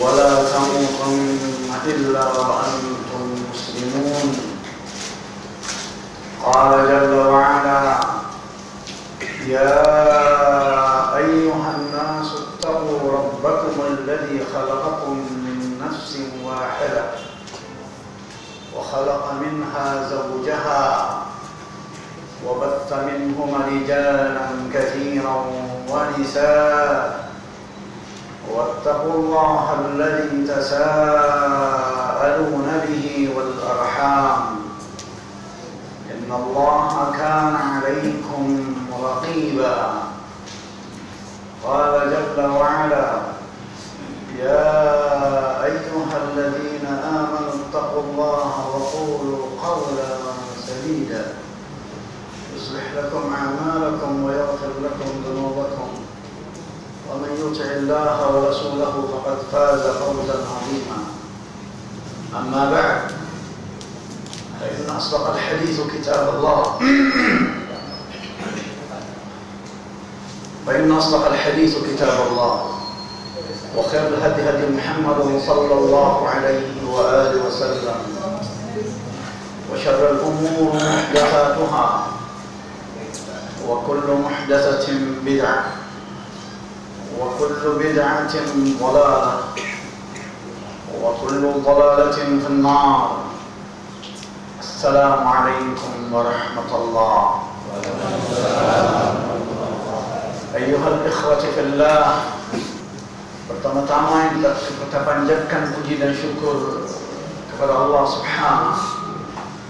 ولا تموتن إلا وأنتم مسلمون. قال جل وعلا: يا أيها الناس اتقوا ربكم الذي خلقكم من نفس واحدة وخلق منها زوجها وبث منهما رجالا كثيرا ونساء واتقوا الله الذي تساءلون به والأرحام إن الله كان عليكم رقيبا. قال جل وعلا: يا أيها الذين آمنوا اتقوا الله وقولوا قولا سديدا يصلح لكم أعمالكم ويغفر لكم ذنوبكم ومن يطع الله ورسوله فقد فاز فوزا عظيما. أما بعد، فإن أصدق الحديث كتاب الله وخير الهدي هدي محمد صلى الله عليه وآله وسلم وشر الأمور محدثاتها وكل محدثة بدعة وكل بدعة ضلالة وكل ضلالة في النار. السلام عليكم ورحمة الله. أيها الإخوة في الله, pertama-tama kita panjatkan puji dan syukur kepada Allah Subhanahu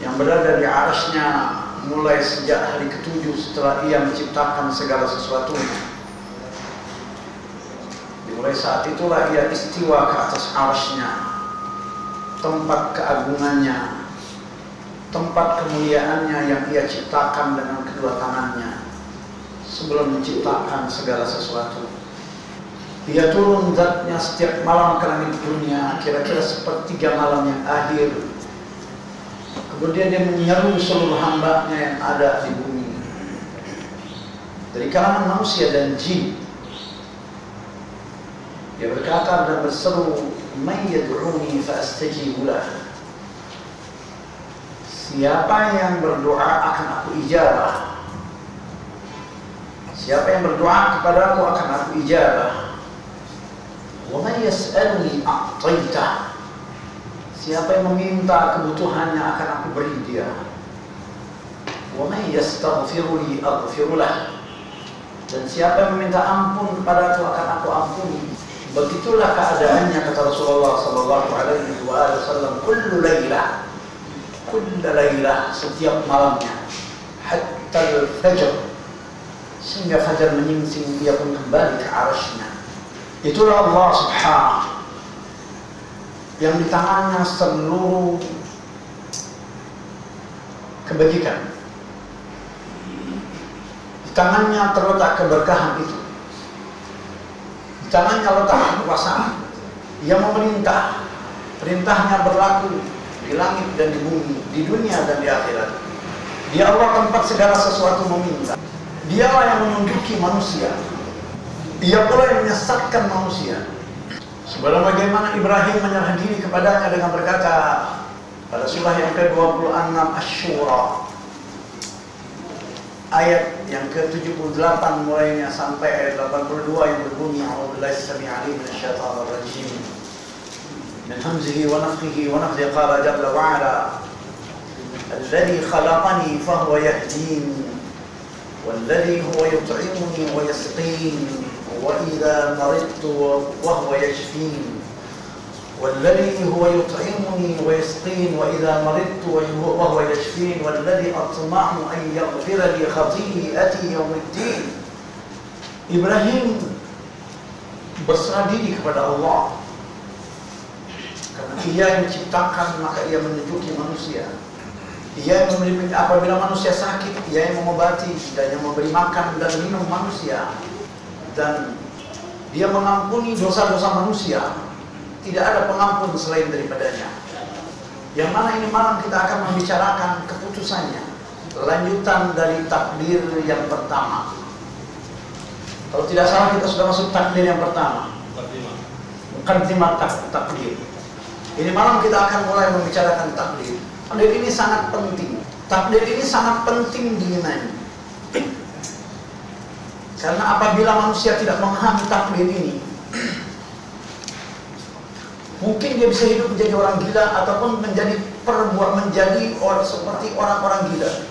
yang berada di arasy-Nya mulai sejak hari ke-7 setelah Ia menciptakan segala sesuatu. Mulai saat itulah Ia istiwa ke atas arasy-Nya, tempat keagungannya, tempat kemuliaannya yang Ia ciptakan dengan kedua tangannya sebelum menciptakan segala sesuatu. Ia turun zatnya setiap malam ke langit dunia, kira-kira sepertiga malam yang akhir. Kemudian Dia menyeru seluruh hamba-Nya yang ada di bumi, dari kalangan manusia dan jin. Dia berkata dan berseru, "Man yad'uni fa astajibu lah." Siapa yang berdoa akan aku ijabah. Siapa yang berdoa kepadaku akan aku ijabah. Wa man yas'aluni a'taitah. Siapa yang meminta kebutuhannya akan aku beri dia. Wa man yastaghfiruni aghfir lah. Dan siapa yang meminta ampun kepadaku akan aku ampuni. Begitulah keadaannya, kata Rasulullah sallallahu alaihi wasallam, kullu lailah, setiap malamnya, hatta al-fajr, sehingga fajar menyingsing Dia pun kembali ke arasy-Nya. Itulah Allah Subhanahu yang di tangannya seluruh kebajikan. Di tangannya terletak keberkahan itu. Di tangannya letak kekuasaan. Ia memerintah, perintahnya berlaku di langit dan di bumi, di dunia dan di akhirat. Dia Allah tempat segala sesuatu meminta. Dialah yang menunjuki manusia. Ia pula yang menyesatkan manusia. Sebagaimana Ibrahim menyerah diri kepadanya dengan berkata pada surah yang ke-26 Asy-Syura, ayat yang ke-78 mulainya sampai ayat 82 yang berbunyi, A'udzubillahi as-sami'il 'alim minasyaitonir rajim min hamzihi wa nafthihi wa nafthihi. Qala jalla wa 'ala: alladzi khalaqani fahuwa yahdini walladzi huwa yut'imuni wa yasqini wa idza maridtu wa huwa yashfini والذي هو يطعمني ويسقين وإذا مرضت وهو يشفين والذي أطمع أن يغفر لي خطيئتي يوم الدين. Ibrahim berserah diri kepada Allah karena Ia yang menciptakan, maka Ia menunjuki manusia. Ia yang memberi, apabila manusia sakit, Ia yang mengobati dan yang memberi makan dan minum manusia, dan Dia mengampuni dosa-dosa manusia. Tidak ada pengampun selain daripadanya. Yang mana ini malam kita akan membicarakan keputusannya, lanjutan dari takdir yang pertama. Kalau tidak salah kita sudah masuk takdir yang pertama. Muqaddimah takdir. Ini malam kita akan mulai membicarakan takdir. Takdir ini sangat penting. Takdir ini sangat penting diimani. Karena apabila manusia tidak memahami takdir ini, mungkin dia bisa hidup menjadi orang gila ataupun menjadi orang seperti orang-orang gila.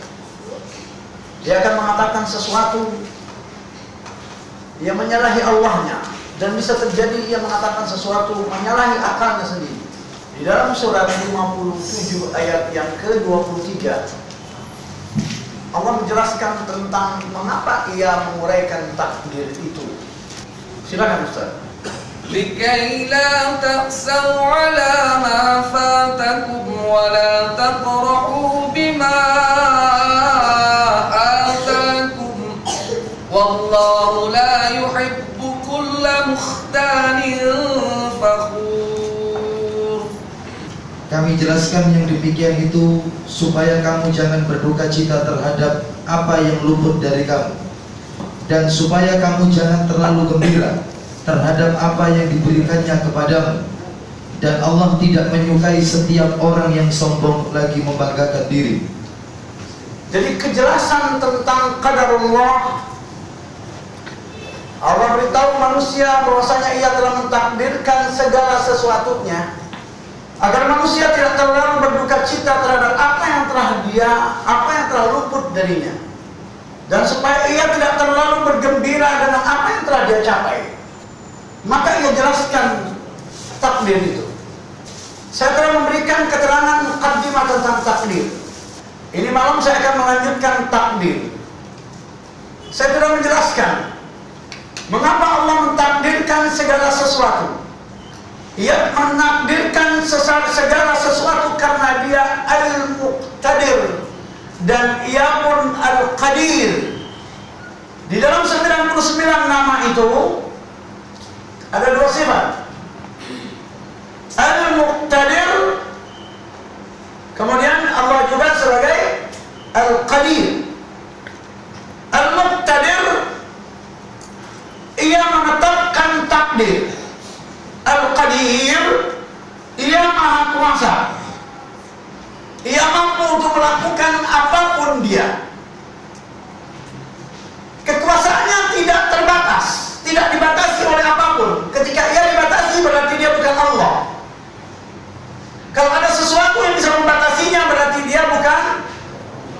Dia akan mengatakan sesuatu yang menyalahi Allahnya, dan bisa terjadi ia mengatakan sesuatu menyalahi akalnya sendiri. Di dalam surat 57 ayat yang ke-23, Allah menjelaskan tentang mengapa ia menguraikan takdir itu. Silakan Ustaz. لكي لا تأسوا على ما فاتكم ولا تفرحوا بما آتاكم والله لا يحب كل مختال فخور. Kami jelaskan yang demikian itu supaya kamu jangan berduka cita terhadap apa yang luput dari kamu, dan supaya kamu jangan terlalu gembira terhadap apa yang diberikannya kepadamu. Dan Allah tidak menyukai setiap orang yang sombong lagi membanggakan diri. Jadi kejelasan tentang qadarullah, Allah beritahu manusia bahwasanya ia telah mentakdirkan segala sesuatunya agar manusia tidak terlalu berduka cita terhadap apa yang telah luput darinya, dan supaya ia tidak terlalu bergembira dengan apa yang telah dia capai. Maka ia jelaskan takdir itu. Saya telah memberikan keterangan muqaddimah tentang takdir. Ini malam saya akan melanjutkan takdir. Saya telah menjelaskan mengapa Allah mentakdirkan segala sesuatu. Ia menakdirkan segala sesuatu karena dia Al-Muqtadir dan ia pun Al-Qadir. Di dalam 99 nama itu ada dua sifat, Al-Muqtadir, kemudian Allah juga sebagai Al-Qadir. Al-Muqtadir, ia menetapkan takdir. Al-Qadir, ia maha kuasa. Ia mampu untuk melakukan apapun dia. Kekuasaannya tidak terbatas, tidak dibatasi oleh apapun. Ketika ia dibatasi berarti dia bukan Allah. Kalau ada sesuatu yang bisa membatasinya berarti dia bukan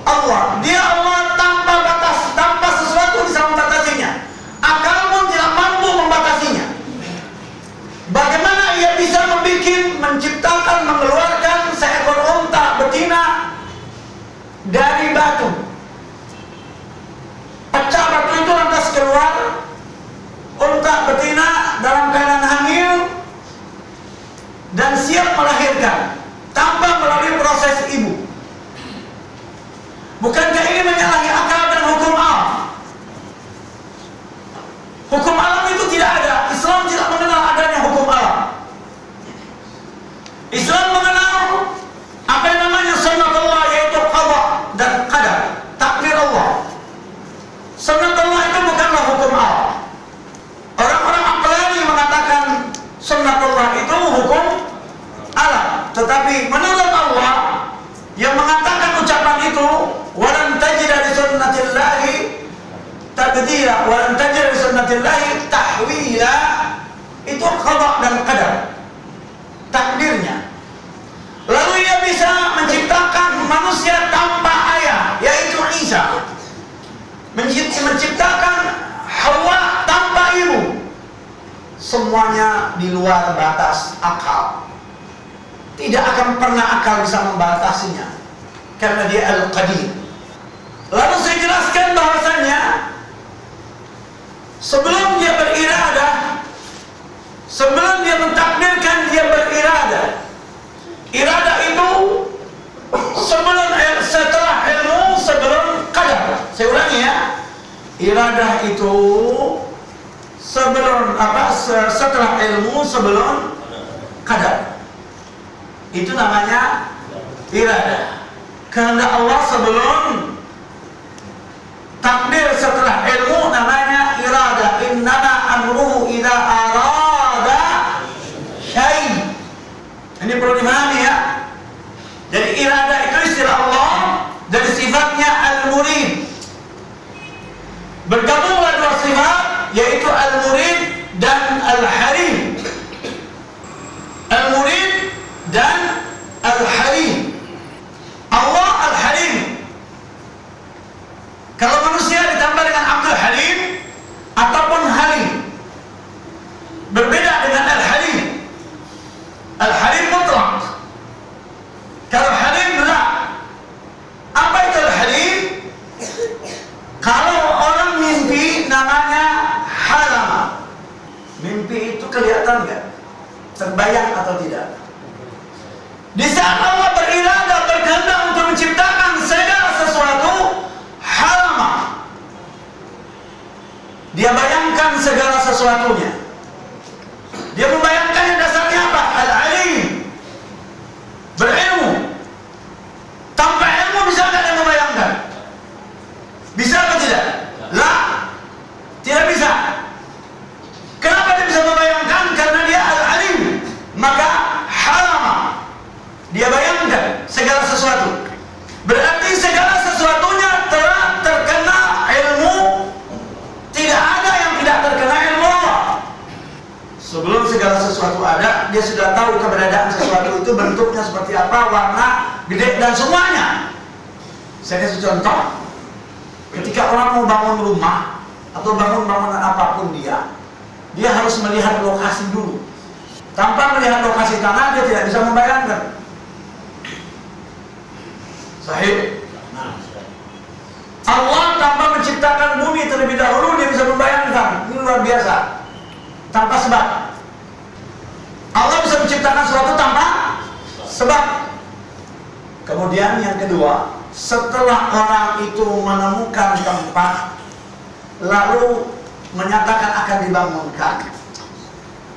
Allah. Dia Allah tanpa batas, tanpa sesuatu bisa membatasinya. Akal pun tidak mampu membatasinya. Bagaimana ia bisa menciptakan, mengeluarkan seekor unta betina dari batu? Pecah batu itu lantas keluar unta betina dalam keadaan hamil dan siap melahirkan tanpa melalui proses ibu. Bukankah ini menyalahi akal dan hukum alam? Hukum alam itu tidak ada. Islam tidak mengenal adanya hukum alam. Islam mengenal apa yang namanya sunnatullah, yaitu qada dan qadar, takdir Allah. Sunnatullah itu bukanlah hukum alam. Orang-orang aqlani mengatakan sunnatullah itu hukum alam, tetapi menurut Allah yang mengatakan ucapan itu walan tajida li sunnatillahi tabdila walan tajida li sunnatillahi tahwila, itu qada dan qadar, takdirnya. Lalu ia bisa menciptakan manusia tanpa ayah, yaitu Isa, menciptakan Hawa tanpa ibu. Semuanya di luar batas akal. Tidak akan pernah akal bisa membatasinya, karena dia Al-Qadir. Lalu saya jelaskan bahwasannya sebelum dia beriradah, sebelum dia mentakdirkan, dia beriradah. Iradah itu setelah ilmu, sebelum qadar. Saya ulangi ya. Iradah itu setelah ilmu, sebelum qadar. Itu namanya iradah. Kehendak Allah sebelum takdir, setelah ilmu namanya iradah. Innama amruhu idza arada Mimpi itu kelihatan nggak? Terbayang atau tidak? Di saat Allah beriradah, berkehendak untuk menciptakan segala sesuatu, halama. Dia bayangkan segala sesuatunya. Dia membayangkannya dasarnya apa? Al-alim. Berilmu. Tanpa ilmu bisa nggak dia membayangkan? Bisa atau tidak? Lah, tidak bisa. Kenapa dia bisa membayangkan? Karena dia al-alim. Maka halama. Dia bayangkan segala sesuatu. Berarti segala sesuatunya telah terkena ilmu. Tidak ada yang tidak terkena ilmu Allah. Sebelum segala sesuatu ada, dia sudah tahu keberadaan sesuatu itu, bentuknya seperti apa, warna, gede, dan semuanya. Saya kasih contoh. Ketika orang mau bangun rumah atau bangun bangunan apapun dia harus melihat lokasi dulu. Tanpa melihat lokasi tanah, dia tidak bisa membayangkan. Sahih? Allah tanpa menciptakan bumi terlebih dahulu, dia bisa membayangkan. Ini luar biasa. Tanpa sebab. Allah bisa menciptakan sesuatu tanpa sebab. Kemudian yang kedua, setelah orang itu menemukan tempat, lalu menyatakan akan dibangunkan,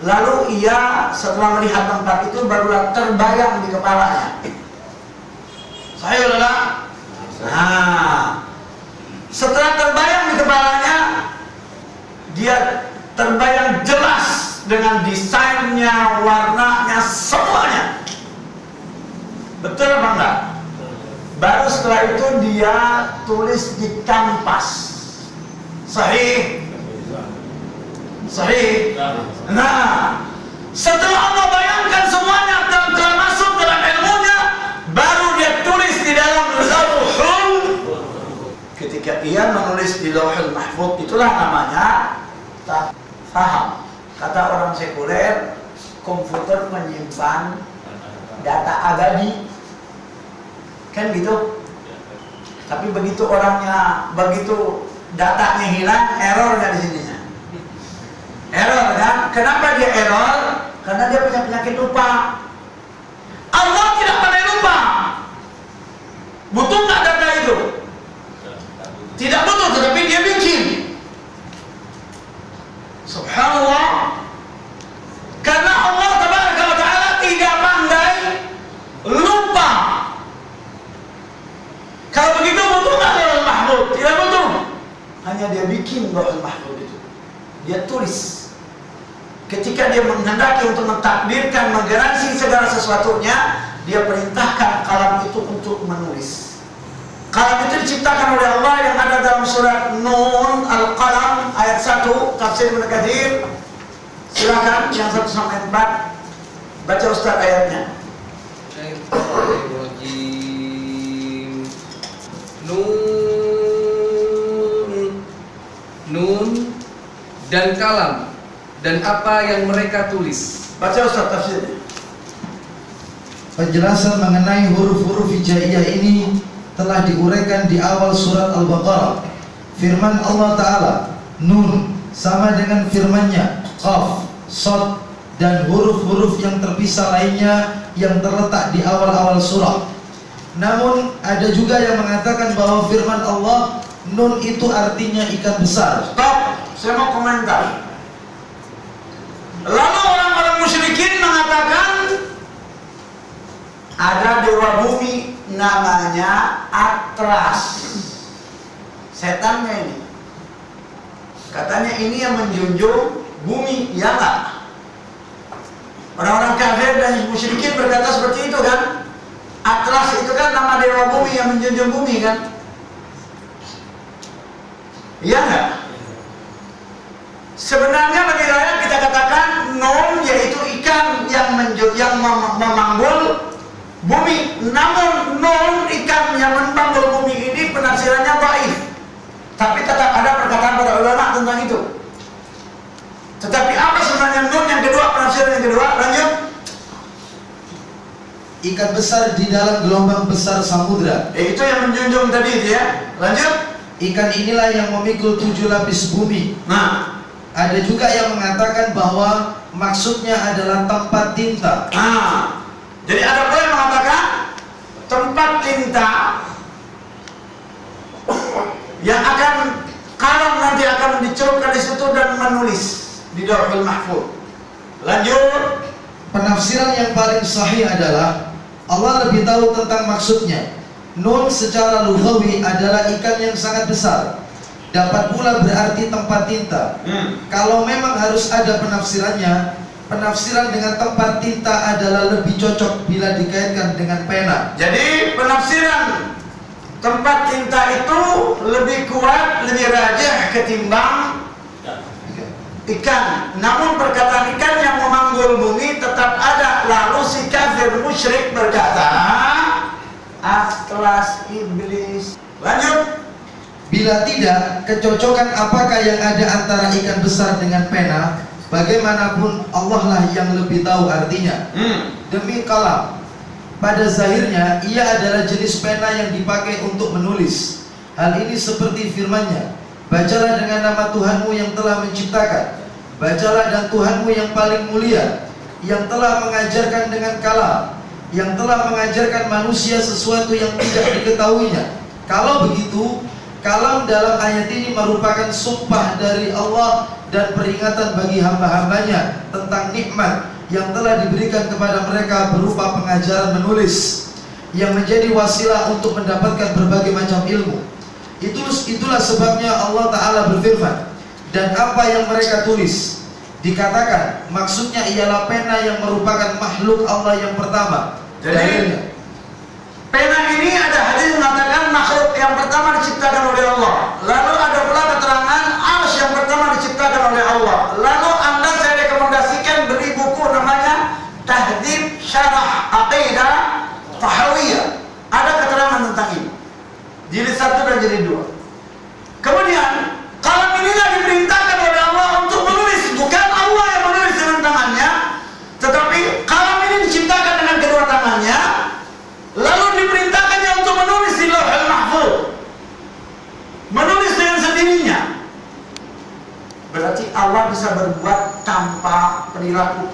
lalu ia setelah melihat tempat itu barulah terbayang di kepalanya. Saya adalah, setelah terbayang di kepalanya, dia terbayang jelas dengan desainnya, warnanya, semuanya. Betul apa enggak? Baru setelah itu dia tulis di kanvas. Sahih? Sahih? Nah, setelah Allah bayangkan semuanya dan telah masuk dalam ilmunya, baru dia tulis di dalam Lauhul. Ketika ia menulis di Lauhul Mahfuz, itulah namanya faham. Kata orang sekuler, komputer menyimpan data abadi, kan gitu. Tapi begitu datanya hilang, error nggak di sininya? Error kan? Kenapa dia error? Karena dia punya penyakit lupa. Allah tidak pernah lupa. Butuh nggak data itu? Tidak butuh, tetapi dia bikin. Subhanallah. Karena Allah Tabaraka wa Ta'ala tidak pandai lupa. Kalau begitu butuh nggak Lauhul Mahfuz? Tidak butuh. Hanya dia bikin Lauhul Mahfuz itu. Dia tulis. Ketika dia menghendaki untuk mentakdirkan, menggaransi segala sesuatunya, dia perintahkan kalam itu untuk menulis. Kalam itu diciptakan oleh Allah yang ada dalam surat Nun Al-Qalam ayat 1 tafsir Ibnu Katsir. Silakan yang 1 sampai 4 baca Ustaz ayatnya. Nun dan kalam dan apa yang mereka tulis. Baca Ustaz tafsirnya. Penjelasan mengenai huruf-huruf hijaiyah ini telah diuraikan di awal surat Al-Baqarah. Firman Allah Ta'ala, Nun sama dengan firman-Nya, Qaf, Shad, dan huruf-huruf yang terpisah lainnya yang terletak di awal-awal surah. Namun ada juga yang mengatakan bahwa firman Allah, Nun itu artinya ikan besar. Stop, saya mau komentar. Lalu orang-orang musyrikin mengatakan ada dewa bumi namanya Atlas. Setannya ini. Katanya ini yang menjunjung bumi, ya enggak? Orang-orang kafir dan musyrikin berkata seperti itu kan? Atlas itu kan nama dewa bumi yang menjunjung bumi kan? Iya enggak? Sebenarnya bagi saya kita katakan Nun yaitu ikan yang memanggul bumi. Namun Nun ikan yang memanggul bumi ini penafsirannya dhaif. Tapi tetap ada perkataan para ulama tentang itu. Tetapi apa sebenarnya Nun yang kedua, penafsiran yang kedua? Lanjut. Ikan besar di dalam gelombang besar samudra. Itu yang menjunjung tadi itu ya. Lanjut. Ikan inilah yang memikul 7 lapis bumi. Nah, Ada juga yang mengatakan bahwa maksudnya adalah tempat tinta. Jadi ada pula yang mengatakan tempat tinta yang akan kalam nanti akan dicelupkan di situ dan menulis di Lauhul Mahfuz. Lanjut. Penafsiran yang paling sahih adalah Allah lebih tahu tentang maksudnya. Nun secara lughawi adalah ikan yang sangat besar. Dapat pula berarti tempat tinta. Kalau memang harus ada penafsirannya, penafsiran dengan tempat tinta adalah lebih cocok bila dikaitkan dengan pena. Jadi penafsiran tempat tinta itu lebih kuat, lebih rajih ketimbang ikan. Namun perkataan ikan yang memanggul bumi tetap ada. Lalu si kafir musyrik berkata, Atlas iblis. Lanjut. Bila tidak, kecocokan apakah yang ada antara ikan besar dengan pena? Bagaimanapun Allah lah yang lebih tahu artinya. Demi kalam, pada zahirnya ia adalah jenis pena yang dipakai untuk menulis. Hal ini seperti firman-Nya, bacalah dengan nama Tuhanmu yang telah menciptakan. Bacalah dan Tuhanmu yang paling mulia, yang telah mengajarkan dengan kalam, yang telah mengajarkan manusia sesuatu yang tidak diketahuinya. Kalau begitu, kalam dalam ayat ini merupakan sumpah dari Allah dan peringatan bagi hamba-hambanya tentang nikmat yang telah diberikan kepada mereka berupa pengajaran menulis yang menjadi wasilah untuk mendapatkan berbagai macam ilmu. Itulah sebabnya Allah Ta'ala berfirman, dan apa yang mereka tulis dikatakan maksudnya ialah pena yang merupakan makhluk Allah yang pertama. Jadi pena ini ada hadis mengatakan makhluk yang pertama diciptakan oleh Allah. Lalu ada pula keterangan arsy yang pertama diciptakan oleh Allah. Lalu Anda saya rekomendasikan beli buku namanya Tahdhib Syarah Aqidah Tahawiyah. Ada keterangan tentang ini. Jilid 1 dan jilid 2. Kemudian kalam inilah diperintahkan oleh Allah untuk menulis. Bukan Allah yang menulis dengan tangannya, tetapi kalam ini diciptakan dengan kedua tangannya. Lalu diperintahkannya untuk menulis di Lauhul Mahfuz. Menulis dengan sendirinya. Berarti Allah bisa berbuat tanpa perilaku,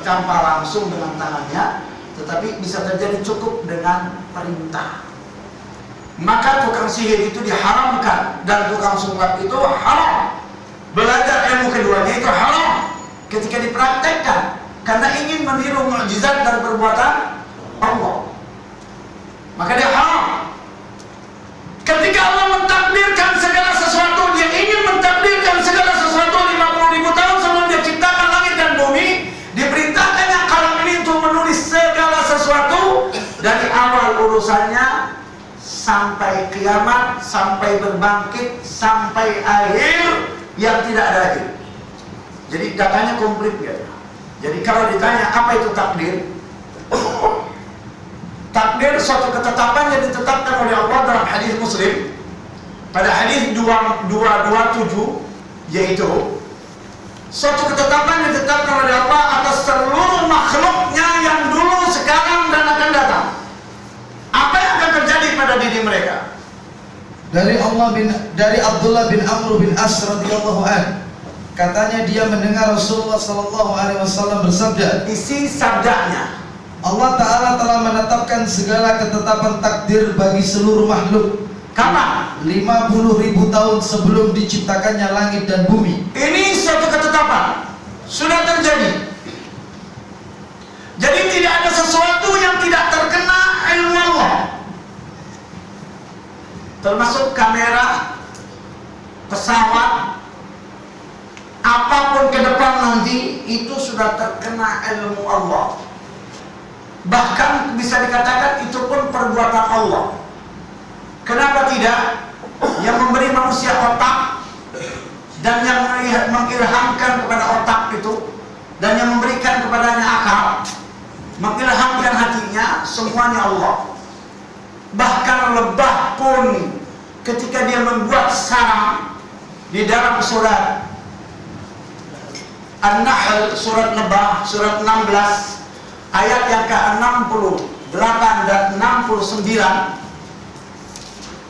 tanpa langsung dengan tangannya, tetapi bisa terjadi cukup dengan perintah. Maka tukang sihir itu diharamkan dan tukang sulap itu haram. Belajar ilmu keduanya itu haram ketika dipraktekkan karena ingin meniru mukjizat dan perbuatan Allah. Maka dia haram. Ketika Allah mentakdirkan segala sesuatu, dia ingin mentakdirkan segala sesuatu 50.000 tahun sebelum dia ciptakan langit dan bumi, diperintahkannya kalam ini untuk menulis segala sesuatu dari awal urusannya sampai kiamat, sampai berbangkit, sampai akhir yang tidak ada akhir. Jadi datanya komplit ya. Jadi kalau ditanya apa itu takdir? Takdir suatu ketetapan yang ditetapkan oleh Allah dalam hadis Muslim. Pada hadis 227 yaitu suatu ketetapan yang ditetapkan oleh Allah atas seluruh makhluknya yang dulu, sekarang dan akan datang. Apa yang akan terjadi pada diri mereka? Dari Abdullah bin Amr bin As radhiyallahu an, katanya dia mendengar Rasulullah sallallahu alaihi wasallam bersabda. Isi sabdanya, Allah Ta'ala telah menetapkan segala ketetapan takdir bagi seluruh makhluk. Kapan? 50.000 tahun sebelum diciptakannya langit dan bumi. Ini suatu ketetapan sudah terjadi. Jadi tidak ada sesuatu yang tidak terkena ilmu Allah. Termasuk kamera, pesawat, apapun ke depan nanti itu sudah terkena ilmu Allah. Bahkan bisa dikatakan itu pun perbuatan Allah. Kenapa tidak? Yang memberi manusia otak dan yang mengilhamkan kepada otak itu dan yang memberikan kepadanya akal, mengilhamkan hatinya, semuanya Allah. Bahkan lebah pun ketika dia membuat sarang di dalam surat An-Nahl, surat lebah, surat 16 ayat yang ke-68 dan 69,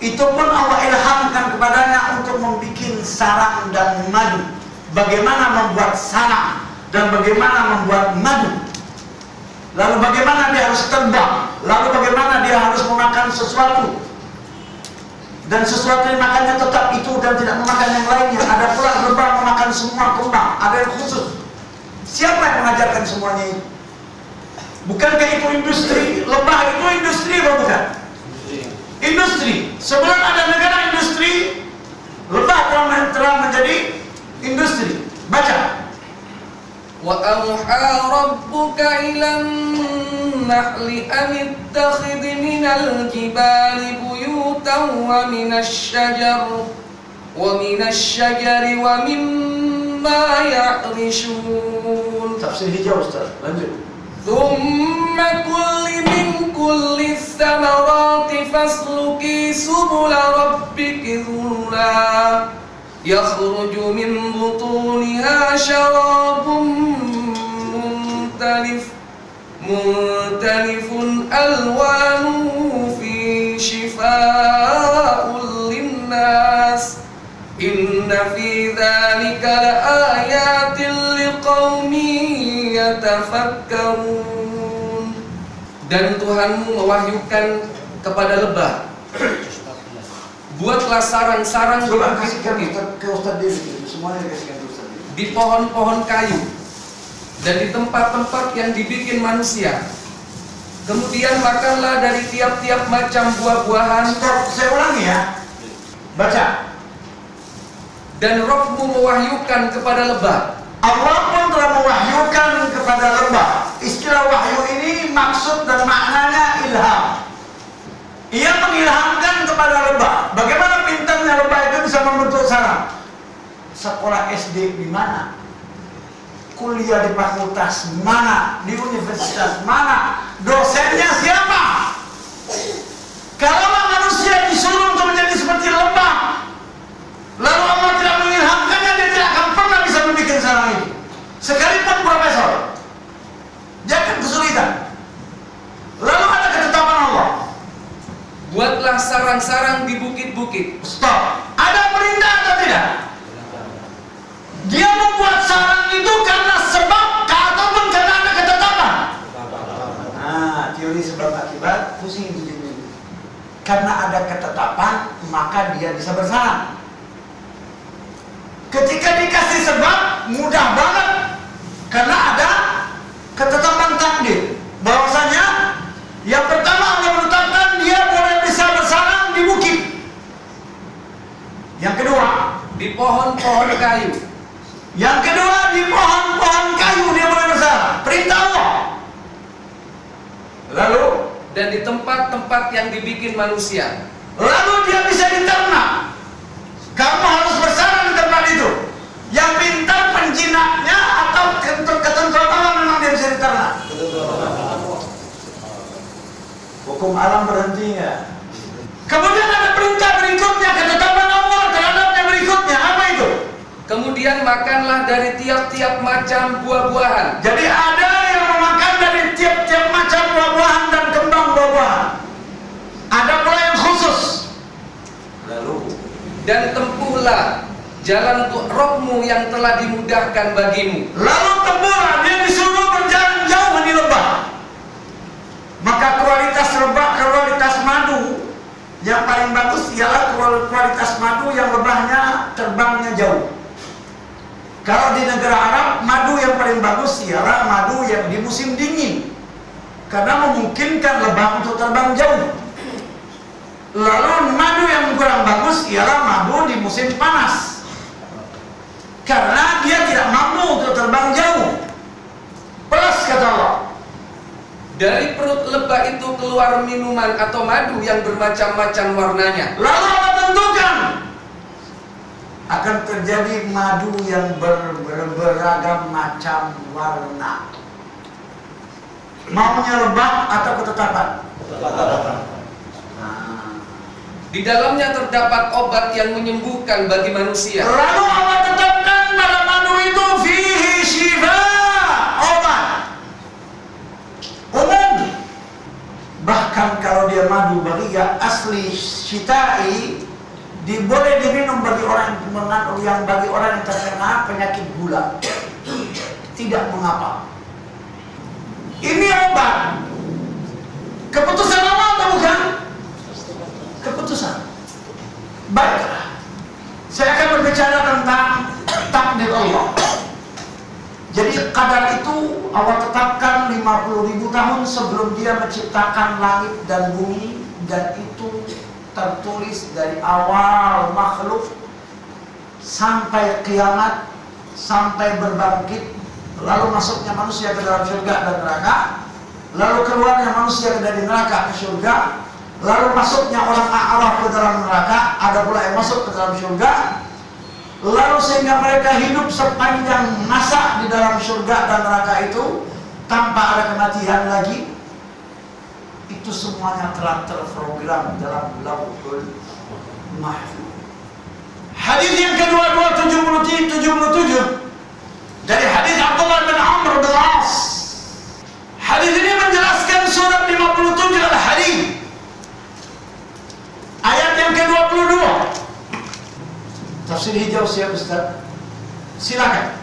itu pun Allah ilhamkan kepadanya untuk membuat sarang dan madu bagaimana membuat sarang dan bagaimana membuat madu. Lalu bagaimana dia harus terbang, lalu bagaimana dia harus memakan sesuatu, dan sesuatu yang makannya tetap itu dan tidak memakan yang lainnya. Ada pula lebah memakan semua kembang, ada yang khusus. Siapa yang mengajarkan semuanya itu? Bukankah itu industri? Lebah itu industri atau bukan? Industri. Sebelum ada negara industri, lebah telah menjadi industri. Baca. وَأَوْحَى رَبُّكَ إِلَى النَّحْلِ أَنِ اتَّخِذْ مِنَ الْجِبَالِ بُيُوتًا وَمِنَ الشَّجَرِ وَمِمَّا يَعْرِشُونَ. Tafsir hijau Ustaz. Lanjut. ثُمَّ من كل الثمرات فاسلكي سبل ربك ذللا يخرج من بطونها شراب مختلف ألوانه فيه شفاء للناس إن في ذلك لآيات لقوم يتفكرون. Dan Tuhanmu mewahyukan kepada lebah, buatlah sarang-sarang Coba kasihkan ke Ustaz Dewi, semuanya kasihkan ke Ustaz Dewi. di pohon-pohon kayu dan di tempat-tempat yang dibikin manusia. Kemudian makanlah dari tiap-tiap macam buah-buahan. Stop, saya ulangi ya. Baca. Dan Rabb-Mu mewahyukan kepada lebah. Allah pun telah mewahyukan kepada lebah. Istilah wahyu ini maksud dan maknanya ilham. Ia mengilhamkan kepada lebah. Bagaimana pintarnya lebah itu bisa membentuk sarang? Sekolah SD di mana? Kuliah di fakultas mana? Di universitas mana? Dosennya siapa? Kalau manusia disuruh untuk menjadi seperti lebah, lalu Allah tidak mengilhamkannya, dia tidak akan pernah bisa membuat sarang itu. Sekalipun profesor, dia akan kesulitan. Lalu ada ketetapan Allah. Buatlah sarang-sarang di bukit-bukit. Stop. Ada perintah atau tidak? Dia membuat sarang itu karena sebab ataupun karena ada ketetapan. Nah, teori sebab akibat pusing itu jadi. Karena ada ketetapan, maka dia bisa bersarang. Ketika dikasih sebab, mudah banget. Karena ada ketetapan takdir. Bahwasanya yang pertama Allah menetapkan dia boleh bisa bersarang di bukit. Yang kedua, Di pohon-pohon kayu. Yang kedua, di pohon-pohon kayu dia boleh bersarang. Perintah Allah. Lalu, Dan di tempat-tempat yang dibikin manusia. lalu dia bisa diternak. Kamu harus bersarang di tempat itu. Yang pintar penjinaknya atau ketentuan Allah memang dia bisa diternak. Hukum alam berhenti ya. Kemudian ada perintah berikutnya, ketetapan Allah terhadapnya berikutnya. Apa itu? Kemudian makanlah dari tiap-tiap macam buah-buahan. Jadi ada yang memakan dari tiap-tiap macam buah-buahan dan kembang buah-buahan. Ada pula yang khusus. Lalu, Dan tempuhlah jalan untuk Rabb-Mu yang telah dimudahkan bagimu. lalu tempuhlah, dia disuruh berjalan jauh di lebah. Maka kualitas lebah, kualitas madu yang paling bagus ialah kualitas madu yang lebahnya terbangnya jauh. Kalau di negara Arab, madu yang paling bagus ialah madu yang di musim dingin, karena memungkinkan lebah untuk terbang jauh. Lalu madu yang kurang bagus ialah madu di musim panas, karena dia tidak mampu untuk terbang jauh. Plus kata Allah, Dari perut lebah itu keluar minuman atau madu yang bermacam-macam warnanya. lalu Allah tentukan akan terjadi madu yang beragam macam warna. Maunya lebah atau ketetapan? Di dalamnya terdapat obat yang menyembuhkan bagi manusia. Lalu Allah tetapkan pada madu itu fihi syifa, obat umum. Bahkan kalau dia madu bagia asli syitai, boleh diminum bagi orang yang terkena penyakit gula. Tidak mengapa. Ini obat. Keputusan Allah atau bukan? Keputusan. Baiklah. Saya akan berbicara tentang takdir Allah. Jadi kadar itu Allah tetapkan 50.000 tahun sebelum Dia menciptakan langit dan bumi, dan itu tertulis dari awal makhluk sampai kiamat, sampai berbangkit, lalu masuknya manusia ke dalam surga dan neraka, lalu keluarnya manusia dari neraka ke surga, lalu masuknya orang a'raf ke dalam neraka, ada pula yang masuk ke dalam surga, lalu sehingga mereka hidup sepanjang masa di dalam surga dan neraka itu tanpa ada kematian lagi. Itu semuanya telah terprogram dalam Lauhul Mahfuz. Hadis yang kedua 277 dari hadis Abdullah bin Amr bin As. Hadis ini menjelaskan surat 57 Al-Hadid, ayat yang ke-22. Tafsir hijau siap Ustaz? Silakan.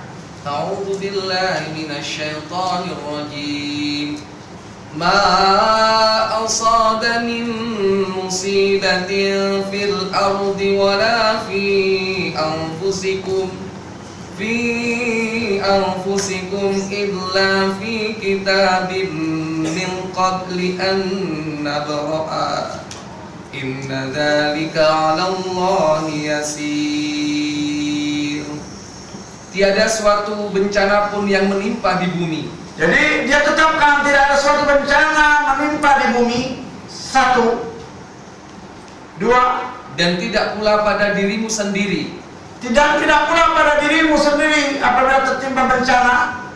A'udzu billahi minasyaitonir rajim. Ma asaba min musibatin fil ardi wala fi anfusikum illa fi kitabim min qabli an nabra'a inna dzalika 'ala Allahi yasir. Tiada suatu bencana pun yang menimpa di bumi. Jadi Dia tetapkan tidak ada suatu bencana menimpa di bumi. 1, 2, dan tidak pula pada dirimu sendiri. Tidak pula pada dirimu sendiri apabila tertimpa bencana.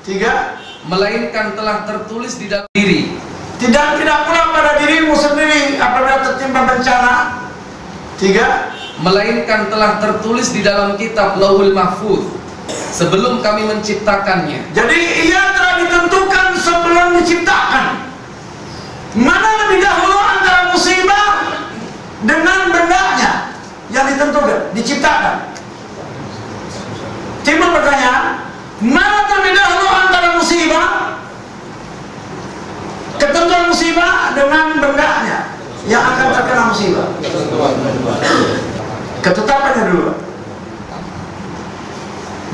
3, melainkan telah tertulis di dalam diri. Tidak pula pada dirimu sendiri apabila tertimpa bencana. 3, melainkan telah tertulis di dalam kitab Lauhul Mahfuz sebelum kami menciptakannya. Jadi ia telah ditentukan sebelum diciptakan. Mana lebih dahulu antara musibah dengan bendanya yang ditentukan, diciptakan? Timbul pertanyaan, mana terlebih dahulu antara musibah, ketentuan musibah dengan bendanya yang akan terkena musibah? Ketetapannya dulu,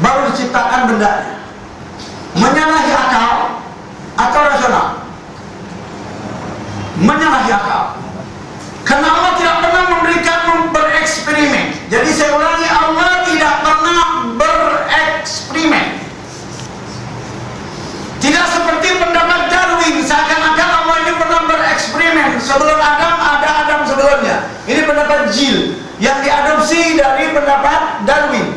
baru diciptakan bendanya. Menyalahi akal atau rasional? Menyalahi akal. Karena Allah tidak pernah memberikan bereksperimen. Jadi saya ulangi, Allah tidak pernah bereksperimen. Tidak seperti pendapat Darwin, seakan-akan Allah ini pernah bereksperimen. Sebelum Adam ada Adam sebelumnya. Ini pendapat Jill yang diadopsi dari pendapat Darwin.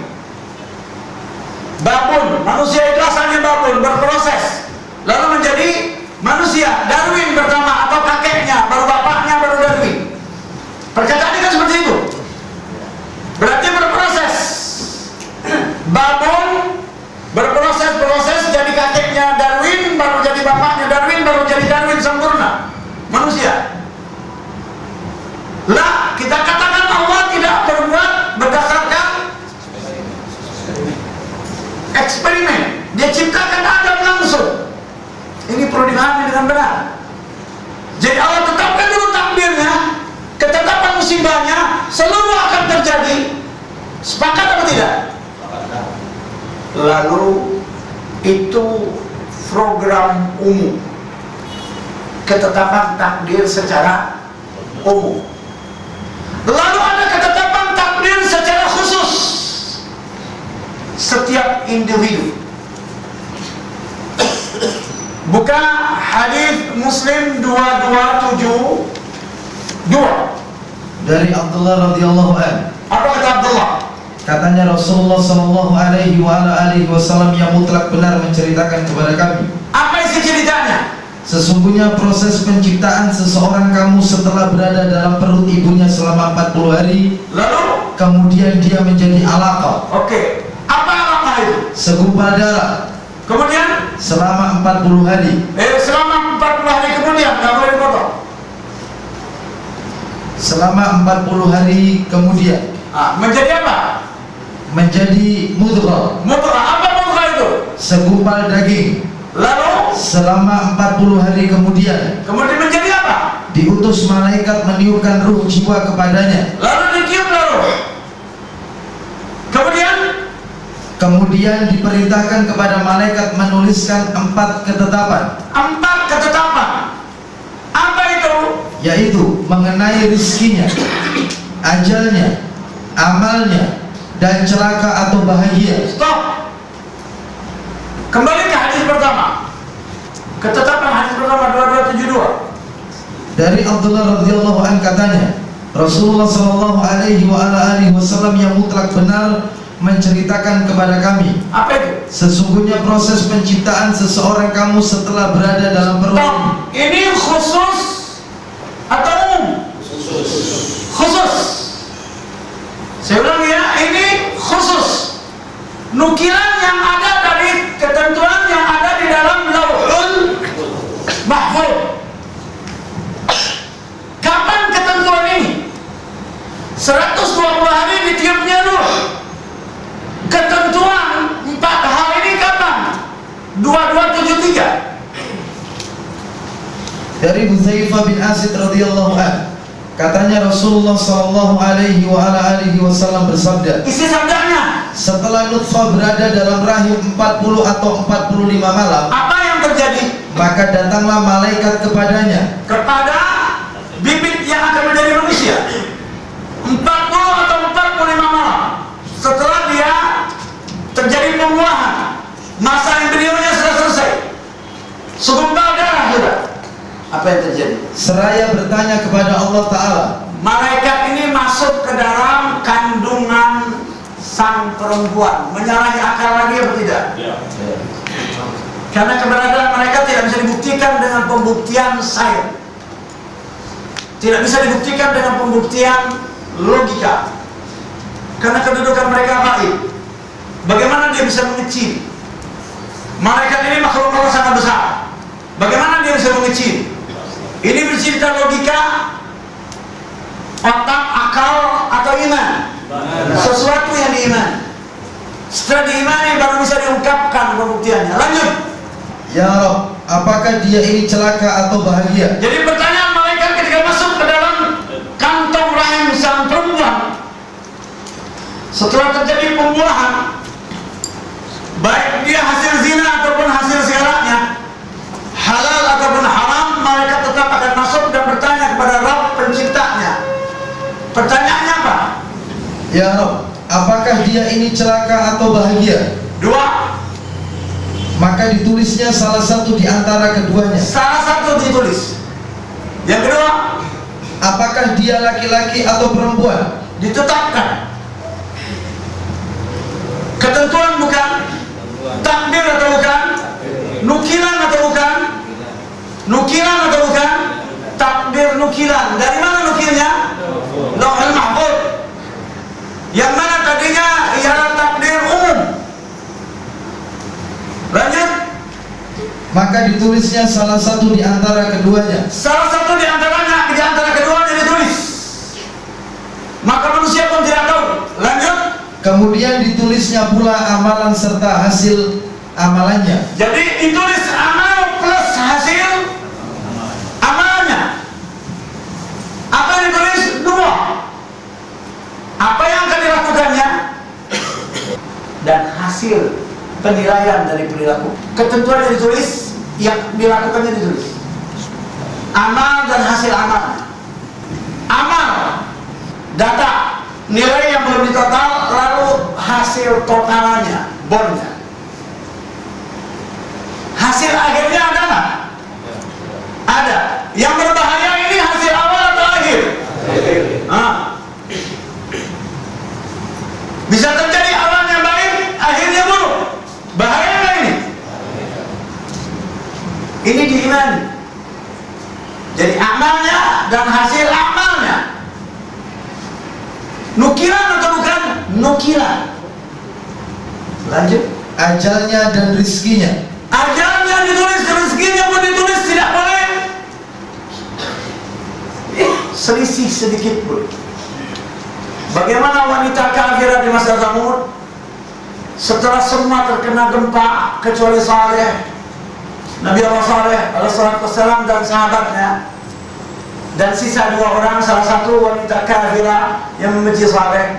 Babun, manusia itu asalnya babun, berproses lalu menjadi manusia. Darwin pertama atau kakeknya, baru bapaknya, baru Darwin. Perkataannya kan seperti itu. Berarti berproses. Babun berproses jadi kakeknya Darwin, baru jadi bapaknya Darwin, baru jadi Darwin sempurna manusia. Lah, kita katakan Allah tidak berbuat berdasarkan eksperimen. Dia ciptakan Adam langsung. Ini perlu dipahami dengan benar. Jadi Allah tetapkan dulu takdirnya, ketetapan musibahnya, seluruh akan terjadi. Sepakat atau tidak? Lalu itu program umum, ketetapan takdir secara umum. Lalu ada ketetapan takdir secara khusus setiap individu. Buka hadis Muslim 2272 dari Abdullah radhiyallahu anhu. Apa kata Abdullah? Katanya Rasulullah sallallahu alaihi wasallam yang mutlak benar menceritakan kepada kami. Apa isi ceritanya? Sesungguhnya proses penciptaan seseorang kamu setelah berada dalam perut ibunya selama 40 hari. Lalu kemudian dia menjadi alaqah. Oke. Apa alaqah itu? Segumpal darah. Kemudian selama 40 hari. Selama 40 hari kemudian nggak boleh dipotong. selama 40 hari kemudian. Menjadi apa? Menjadi mudghah. Mudghah. Apa mudghah itu? Segumpal daging. Lalu selama 40 hari kemudian menjadi apa? Diutus malaikat meniupkan ruh jiwa kepadanya. Lalu ditiup lalu. Kemudian diperintahkan kepada malaikat menuliskan 4 ketetapan. 4 ketetapan. Apa itu? Yaitu mengenai rizkinya, ajalnya, amalnya, dan celaka atau bahagia. Stop. Kembali ke hadis pertama. Ketetapan hadis pertama 2272. Dari Abdullah radhiyallahu an katanya, Rasulullah sallallahu alaihi wasallam yang mutlak benar menceritakan kepada kami. Apa itu? Sesungguhnya proses penciptaan seseorang kamu setelah berada dalam perut. Ini khusus atau umum? Khusus. Saya ulang ya, ini khusus. Nukilan yang ada dari ketentuan yang ada di dalam Lauhul Mahfuz. Kapan ketentuan ini? 120 hari ditiupnya ruh. Ketentuan 4 hal ini kapan? 2273. Dari Hudzaifah bin Asid radhiyallahu an, katanya Rasulullah sallallahu alaihi wasallam bersabda, isi sabdanya, setelah nutfah berada dalam rahim 40 atau 45 malam, apa yang terjadi? Maka datanglah malaikat kepadanya, kepada bibit yang akan menjadi manusia 40 atau 45 malam setelah dia terjadi pembuahan, masa embrionya sudah selesai, segumpal darah sudah. Apa yang terjadi? Seraya bertanya kepada Allah Ta'ala, malaikat ini masuk ke dalam kandungan sang perempuan, menyalahi akal lagi atau tidak? Ya. Karena keberadaan mereka tidak bisa dibuktikan dengan pembuktian sains, tidak bisa dibuktikan dengan pembuktian logika, karena kedudukan mereka gaib. Bagaimana dia bisa mengecil? Malaikat ini makhluk Allah sangat besar. Bagaimana dia bisa mengecil? Ini bercerita logika, otak, akal, atau iman? Sesuatu yang diimani. Setelah diimani baru bisa diungkapkan pembuktiannya. Lanjut. Ya Rabb, apakah dia ini celaka atau bahagia? Jadi pertanyaan malaikat ketika masuk ke dalam kantong rahim sang perempuan, setelah terjadi pembuahan, baik dia hasil zina ataupun hasil segalanya, halal ataupun haram, mereka tetap akan masuk dan bertanya kepada Rabb penciptanya. Pertanyaannya apa? Ya Rabb, apakah dia ini celaka atau bahagia? 2. Maka ditulisnya salah satu di antara keduanya. Salah satu ditulis. Yang kedua, apakah dia laki-laki atau perempuan? ditetapkan. Ketentuan bukan, takdir atau bukan, nukilan atau bukan, nukilan atau bukan, takdir nukilan. Dari mana nukilnya? Lauhul Mahfuz. Yang mana tadinya ialah takdir umum. Lanjut. Maka ditulisnya salah satu di antara keduanya. Salah satu di antaranya, di antara keduanya ditulis. Maka manusia pun tidak tahu. Lanjut. Kemudian ditulisnya pula amalan serta hasil amalannya. Jadi ditulis amal plus hasil amalnya. Apa yang ditulis? 2. Apa yang akan dilakukannya dan hasil penilaian dari perilaku. Ketentuan yang ditulis, yang dilakukannya ditulis. Amal dan hasil amal. Amal, data, nilai yang belum ditotal, lalu hasil totalannya, bonnya. Hasil akhirnya ada nggak? Ada. Yang berbahaya ini hasil awal atau akhir? Bisa terjadi awalnya baik, akhirnya buruk. Bahaya nggak ini? Ini diimani. Jadi amalnya dan hasil amalnya. Nukilan atau bukan? Nukilan. Lanjut. Ajalnya dan rizkinya. Ajalnya ditulis, rezekinya pun ditulis, tidak boleh selisih sedikit pun. Bagaimana wanita kafirah di masa Tsamud? Setelah semua terkena gempa kecuali Saleh, Nabi Allah Saleh alaihissalam dan sahabatnya, dan sisa 2 orang, salah satu wanita kafirah yang membenci Saleh.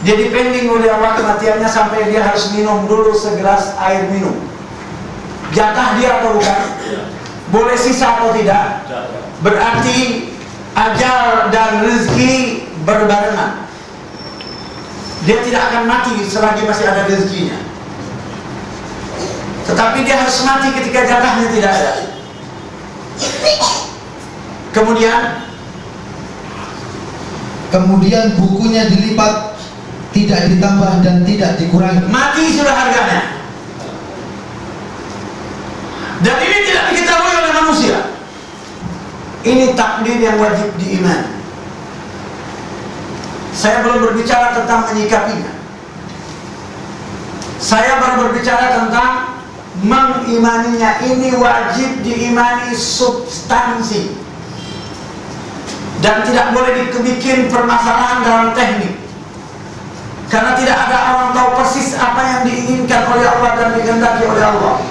Dia dipending oleh Allah kematiannya sampai dia harus minum dulu segelas air minum. Jatah dia atau bukan? Boleh sisa atau tidak? Berarti ajal dan rezeki berbarengan. Dia tidak akan mati selagi masih ada rezekinya. Tetapi dia harus mati ketika jatahnya tidak ada. Kemudian bukunya dilipat, tidak ditambah dan tidak dikurangi. Mati sudah harganya. Dan ini tidak diketahui oleh manusia. Ini takdir yang wajib diimani. Saya belum berbicara tentang menyikapinya. Saya baru berbicara tentang mengimaninya. Ini wajib diimani substansi. Dan tidak boleh dibikin permasalahan dalam teknik. Karena tidak ada orang tahu persis apa yang diinginkan oleh Allah dan dikehendaki oleh Allah.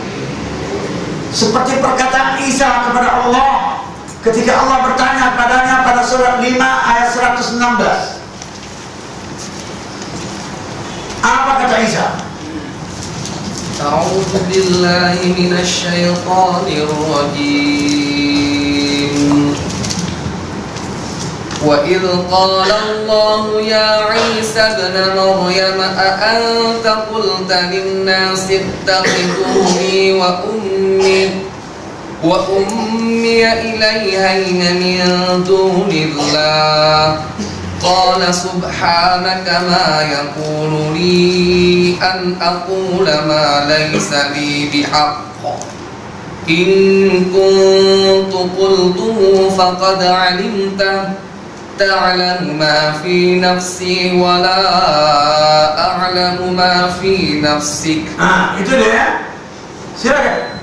Seperti perkataan Isa kepada Allah ketika Allah bertanya padanya pada surat 5 ayat 116. Apa kata Isa? A'udzu billahi minasy syaithanir rajim. Wa idh qala Allah ya Isa ibn Maryam a anta qulta lin-nasi ittakhiduni wa ummi ilayhayna min dunillah. Qala subhanaka ma yakunu li an aqula ma laysa li bihaqq. In kuntu qultuhu faqad 'alimta ta'lamu ma fi nafsi wa la a'lamu ma fi nafsik. Itu dia. Silakan.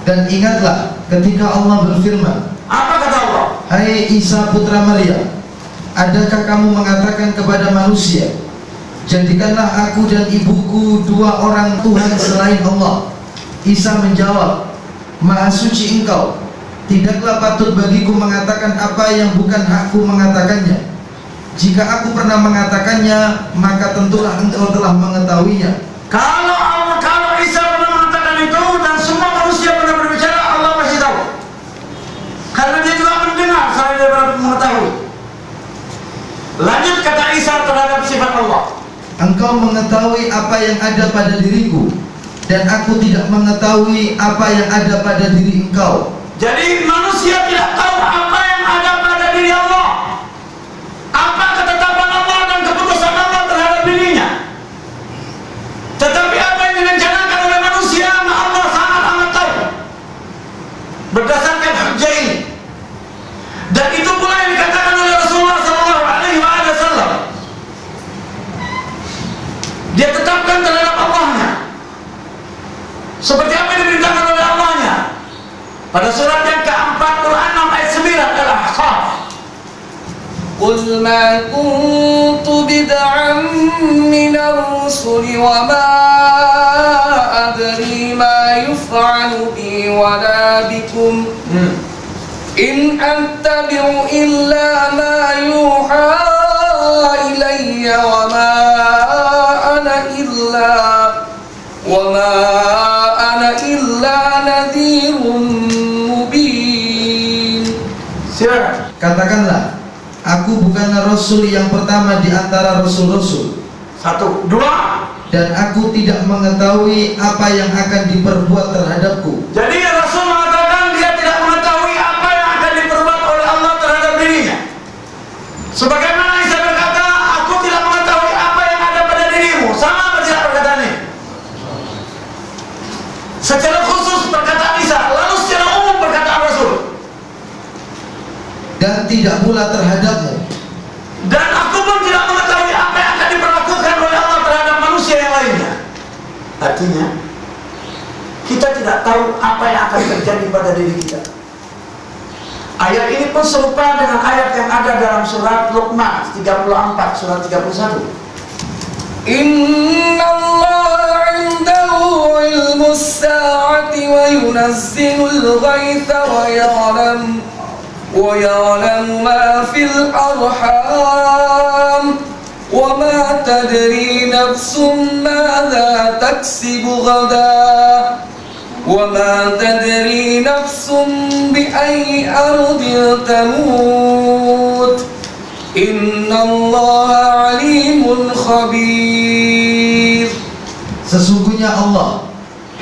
Dan ingatlah ketika Allah berfirman, apa kata Allah? Hai Isa putra Maryam, adakah kamu mengatakan kepada manusia, jadikanlah aku dan ibuku 2 orang Tuhan selain Allah? Isa menjawab, Maha suci Engkau, tidaklah patut bagiku mengatakan apa yang bukan hakku mengatakannya. Jika aku pernah mengatakannya, maka tentulah engkau telah mengetahuinya. Kalau Isa pernah mengatakan itu dan semua manusia pernah berbicara, Allah pasti tahu. Karena dia juga mendengar selain daripada mengetahui. Lanjut kata Isa terhadap sifat Allah. Engkau mengetahui apa yang ada pada diriku, dan aku tidak mengetahui apa yang ada pada diri engkau. Jadi manusia tidak tahu apa yang ada pada diri Allah, apa ketetapan Allah dan keputusan Allah terhadap dirinya. Tetapi apa yang direncanakan oleh manusia, Allah sangat amat tahu berdasarkan hujjah ini. Dan itu pula yang dikatakan oleh Rasulullah SAW. Dia tetapkan terhadap Allahnya seperti apa yang diperintahkan oleh Allahnya pada surat yang ke-46 ayat 9 Al-Ahqaf. Qul ma kuntu bid'an minar rusuli wa ma adri ma yuf'alu bi wa la bikum in attabi'u illa ma yuha ilayya wa ma ana illa nadhirun mubin. Silakan. Katakanlah, aku bukanlah Rasul yang pertama di antara Rasul-Rasul. 1, 2. Dan aku tidak mengetahui apa yang akan diperbuat terhadapku. Jadi Rasul mengatakan dia tidak mengetahui apa yang akan diperbuat oleh Allah terhadap dirinya. Sebagaimana Isa berkata, aku tidak mengetahui apa yang ada pada dirimu. Sama apa tidak perkataannya? Secara khusus perkataan Isa, lalu secara umum perkataan Rasul. Dan tidak pula terhadapmu. Dan aku pun tidak mengetahui apa yang akan diperlakukan oleh Allah terhadap manusia yang lainnya. Artinya, kita tidak tahu apa yang akan terjadi pada diri kita. Ayat ini pun serupa dengan ayat yang ada dalam surat Luqman 34, surat 31. Inna Allah 'indahu 'ilmus sa'ati wa yunazzilul ghaitha wa ya'lamu ma fil arham wa ma tadri nafsun madza taksibu ghadan وَمَا تَدْرِي نَفْسٌ بِأَيِّ أَرْضٍ تَمُوتُ إِنَّ اللَّهَ عَلِيمٌ خَبِيرٌ. Sesungguhnya Allah,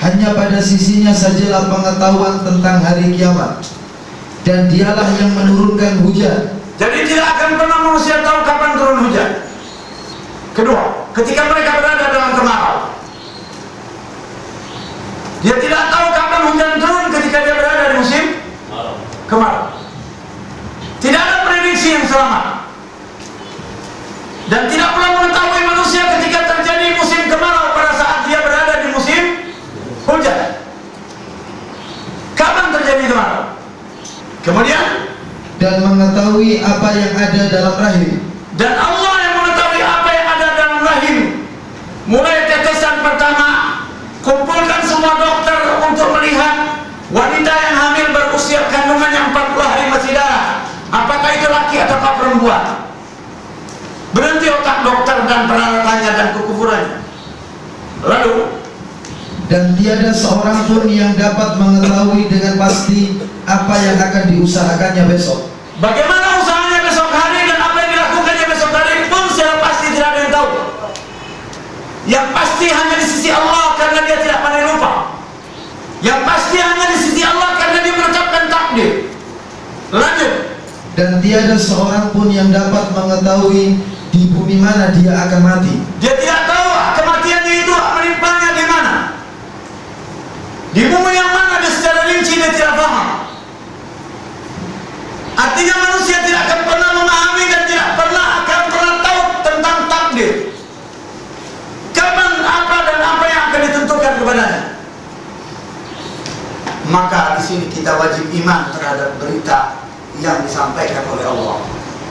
hanya pada sisinya sajalah pengetahuan tentang hari kiamat, dan dialah yang menurunkan hujan. Jadi tidak akan pernah manusia tahu kapan turun hujan. Kedua, ketika mereka berada dalam kemarau, dia tidak tahu kapan hujan turun ketika dia berada di musim kemarau. Tidak ada prediksi yang selamat. Dan tidak pula mengetahui manusia ketika terjadi musim kemarau pada saat dia berada di musim hujan. Kapan terjadi kemarau? Kemudian, dan mengetahui apa yang ada dalam rahim. Dan Allah yang mengetahui apa yang ada dalam rahim. Mulai tetesan pertama, kumpulkan semua dokter untuk melihat wanita yang hamil berusia kandungannya 40 hari masih darah, apakah itu laki atau perempuan. Berhenti otak dokter dan peralatannya dan kekufurannya. Lalu, dan tiada seorang pun yang dapat mengetahui dengan pasti apa yang akan diusahakannya besok. Bagaimana usahanya besok hari dan apa yang dilakukannya besok hari pun secara pasti tidak ada yang tahu. Yang pasti hanya di sisi Allah karena dia tidak pandai lupa. Yang pasti hanya di sisi Allah karena dia menetapkan takdir. Lanjut. Dan tiada seorang pun yang dapat mengetahui di bumi mana dia akan mati. Dia tidak tahu kematiannya itu menimpanya di mana. Di bumi yang mana dia secara rinci dia tidak paham. Artinya manusia tidak akan pernah memahami dan tidak akan pernah tahu tentang takdir. Kapan apa dan apa yang akan ditentukan kepadanya. Maka di sini kita wajib iman terhadap berita yang disampaikan oleh Allah.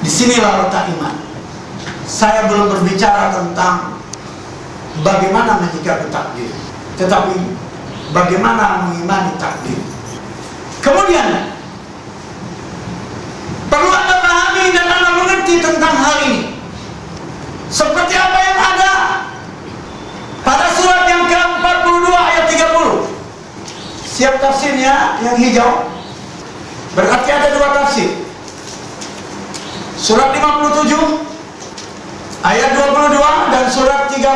Di sinilah letak iman. Saya belum berbicara tentang bagaimana menyikapi takdir, tetapi bagaimana mengimani takdir. Kemudian perlu Anda pahami dan Anda mengerti tentang hal ini. Seperti apa yang ada pada surat yang ke-42 ayat 30. Siap tafsirnya yang hijau? Berarti ada dua tafsir. Surat 57 ayat 22 dan surat 42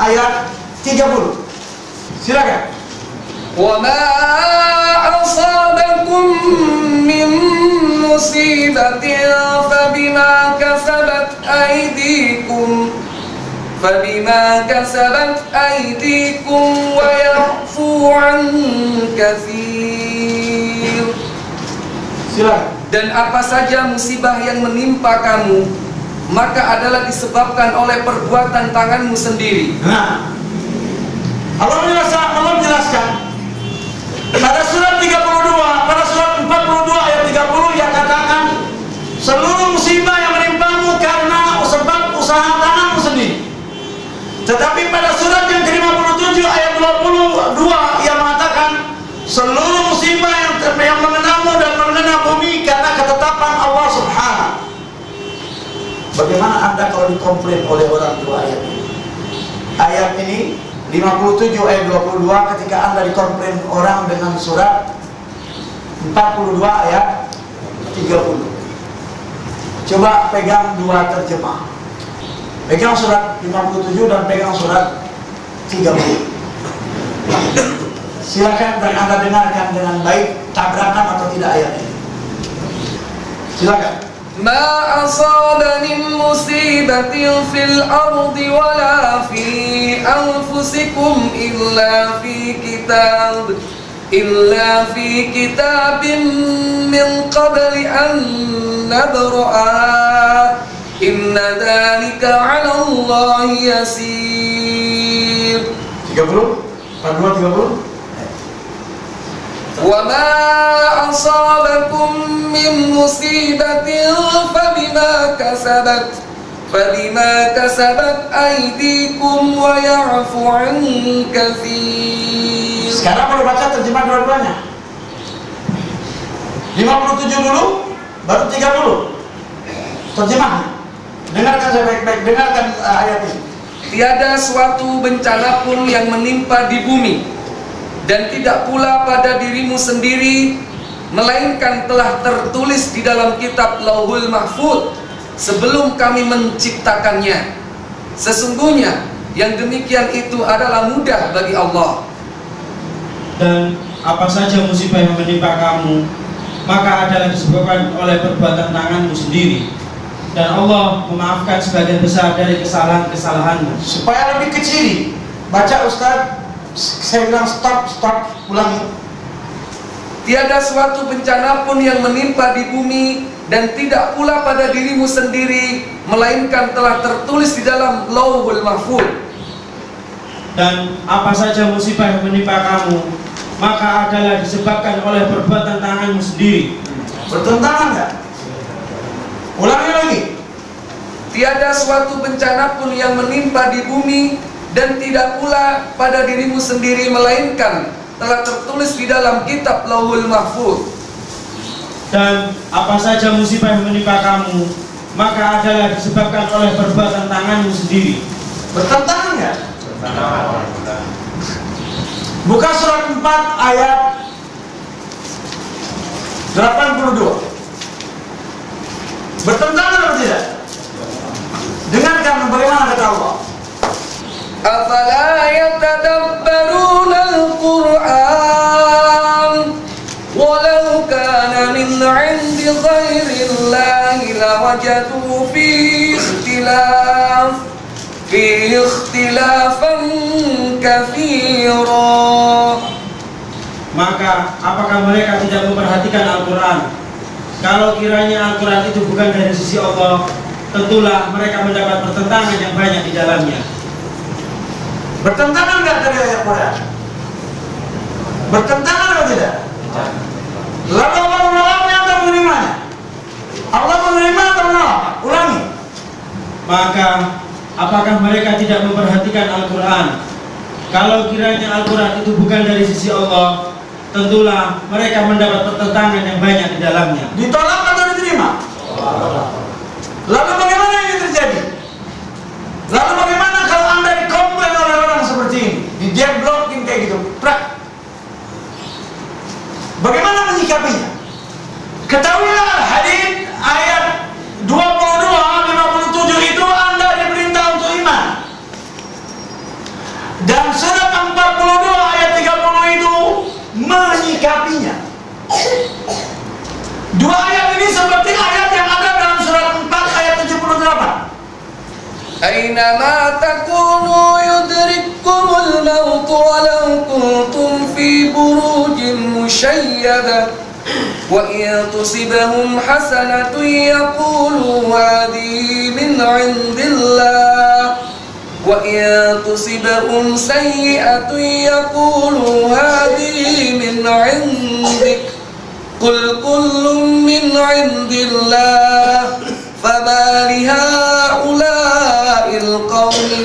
ayat 30. Silakan. وَمَا أَصَابَكُم مِّن مُّصِيبَةٍ فَبِمَا كَسَبَتْ أَيْدِيكُمْ وَيَعْفُو عَن كَثِيرٍ. Silakan. Dan apa saja musibah yang menimpa kamu, maka adalah disebabkan oleh perbuatan tanganmu sendiri. Nah, Allah menjelaskan pada surat 32, pada surat 42 ayat 30 yang katakan seluruh musibah yang menimpamu karena sebab usaha tanganmu sendiri. Tetapi pada surat yang ke-57 ayat 22 yang mengatakan seluruh musibah yang mengenamu dan mengenai bumi karena ketetapan Allah Subhanahu. Bagaimana Anda kalau dikomplain oleh orang tua ayat ini? Ayat ini 57 ayat 22 ketika Anda dikomplain orang dengan surat 42 ayat 30. Coba pegang dua terjemah. Pegang surat 57 dan pegang surat 30. Silakan dan Anda dengarkan dengan baik, tabrakan atau tidak ayat ini. Silakan. ما أصاب من مصيبة في الأرض ولا في أنفسكم إلا في كتاب من قبل أن نبرأها إن ذلك على الله يسير. 30 42 30. وما أصابكم من مصيبة فبما كسبت أيديكم ويعفو عن كثير. Sekarang baru baca terjemah dua-duanya. 57 dulu, baru 30 terjemahnya. Dengarkan saya baik-baik, dengarkan ayat ini. Tiada suatu bencana pun yang menimpa di bumi, dan tidak pula pada dirimu sendiri, melainkan telah tertulis di dalam kitab Lauhul Mahfuz sebelum kami menciptakannya. Sesungguhnya yang demikian itu adalah mudah bagi Allah. Dan apa saja musibah yang menimpa kamu, maka adalah disebabkan oleh perbuatan tanganmu sendiri, dan Allah memaafkan sebagian besar dari kesalahan-kesalahanmu. Supaya lebih kecil, baca Ustaz, saya bilang stop, ulangi. Tiada suatu bencana pun yang menimpa di bumi, dan tidak pula pada dirimu sendiri, melainkan telah tertulis di dalam Lauhul Mahfuz. Dan apa saja musibah yang menimpa kamu, maka adalah disebabkan oleh perbuatan tanganmu sendiri. Bertentangan nggak? Ulangi lagi. Tiada suatu bencana pun yang menimpa di bumi, dan tidak pula pada dirimu sendiri, melainkan telah tertulis di dalam kitab Lauhul Mahfuz. Dan apa saja musibah yang menimpa kamu, maka adalah disebabkan oleh perbuatan tanganmu sendiri. Bertentangan nggak? Buka surat 4 ayat 82. Bertentangan atau tidak? Dengarkan bagaimana kata Allah. Afala yatadabbaruna al-Qur'an walau kana min 'indi ghairillahi lawajadu fi ikhtilafan katsira. Maka apakah mereka tidak memperhatikan Al-Quran? Kalau kiranya Al-Quran itu bukan dari sisi Allah, tentulah mereka mendapat pertentangan yang banyak di dalamnya. Bertentangan nggak dari ayat Quran? Bertentangan atau tidak? Lalu Allah menolaknya atau menerimanya? Allah menerima atau menolak? Ulangi. Maka apakah mereka tidak memperhatikan Al-Quran? Kalau kiranya Al-Quran itu bukan dari sisi Allah, tentulah mereka mendapat pertentangan yang banyak di dalamnya. Ditolak atau diterima? Lalu bagaimana ini terjadi? Lalu bagaimana kalau Anda dikomplain oleh orang seperti ini, di jeblokin kayak gitu? Bagaimana menyikapinya? Ketahuilah hadis ayat 22, 57 itu Anda diperintah untuk iman. Dan surat 42 ayat 30 itu menyikapinya. Dua ayat ini seperti ayat yang ada dalam surat 4 ayat 78. Aynama takunu yudrikkumul maut walau kuntum fi burujin musyayyada wa in tusibhum hasanatun yaqulu hadhihi min 'indillah wa in tusibhum sayyi'atun yaqulu hadhihi min 'indik qul kullun min 'indillah fama lihaula'il qaumi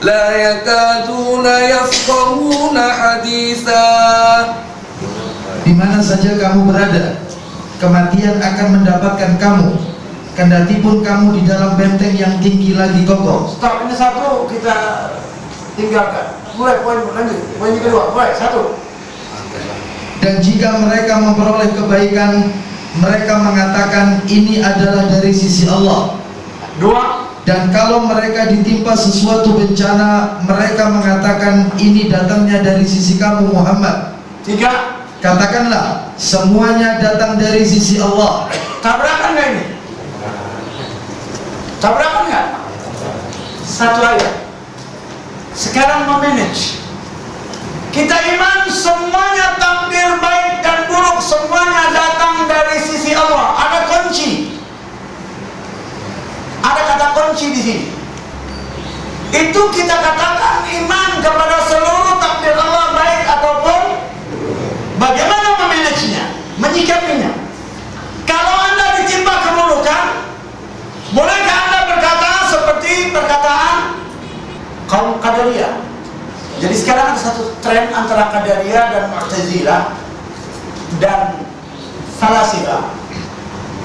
la yakaduna yafqahuna haditha. Di mana saja kamu berada, kematian akan mendapatkan kamu, kendati pun kamu di dalam benteng yang tinggi lagi kokoh. Stop, ini satu kita tinggalkan. Mulai poin lanjut. Poin kedua, mulai satu. Dan jika mereka memperoleh kebaikan, mereka mengatakan ini adalah dari sisi Allah. Dua. Dan kalau mereka ditimpa sesuatu bencana, mereka mengatakan ini datangnya dari sisi kamu Muhammad. Tiga. Katakanlah semuanya datang dari sisi Allah. Tabrakan nggak ini? Tabrakan nggak? Satu ayat. Sekarang memanage. Kita iman semuanya takdir baik dan buruk semuanya datang dari sisi Allah. Ada kunci. Ada kata kunci di sini. Itu kita katakan iman kepada seluruh takdir Allah baik ataupun baik. ada satu tren antara Qadariyah dan Mu'tazilah dan Falasifah.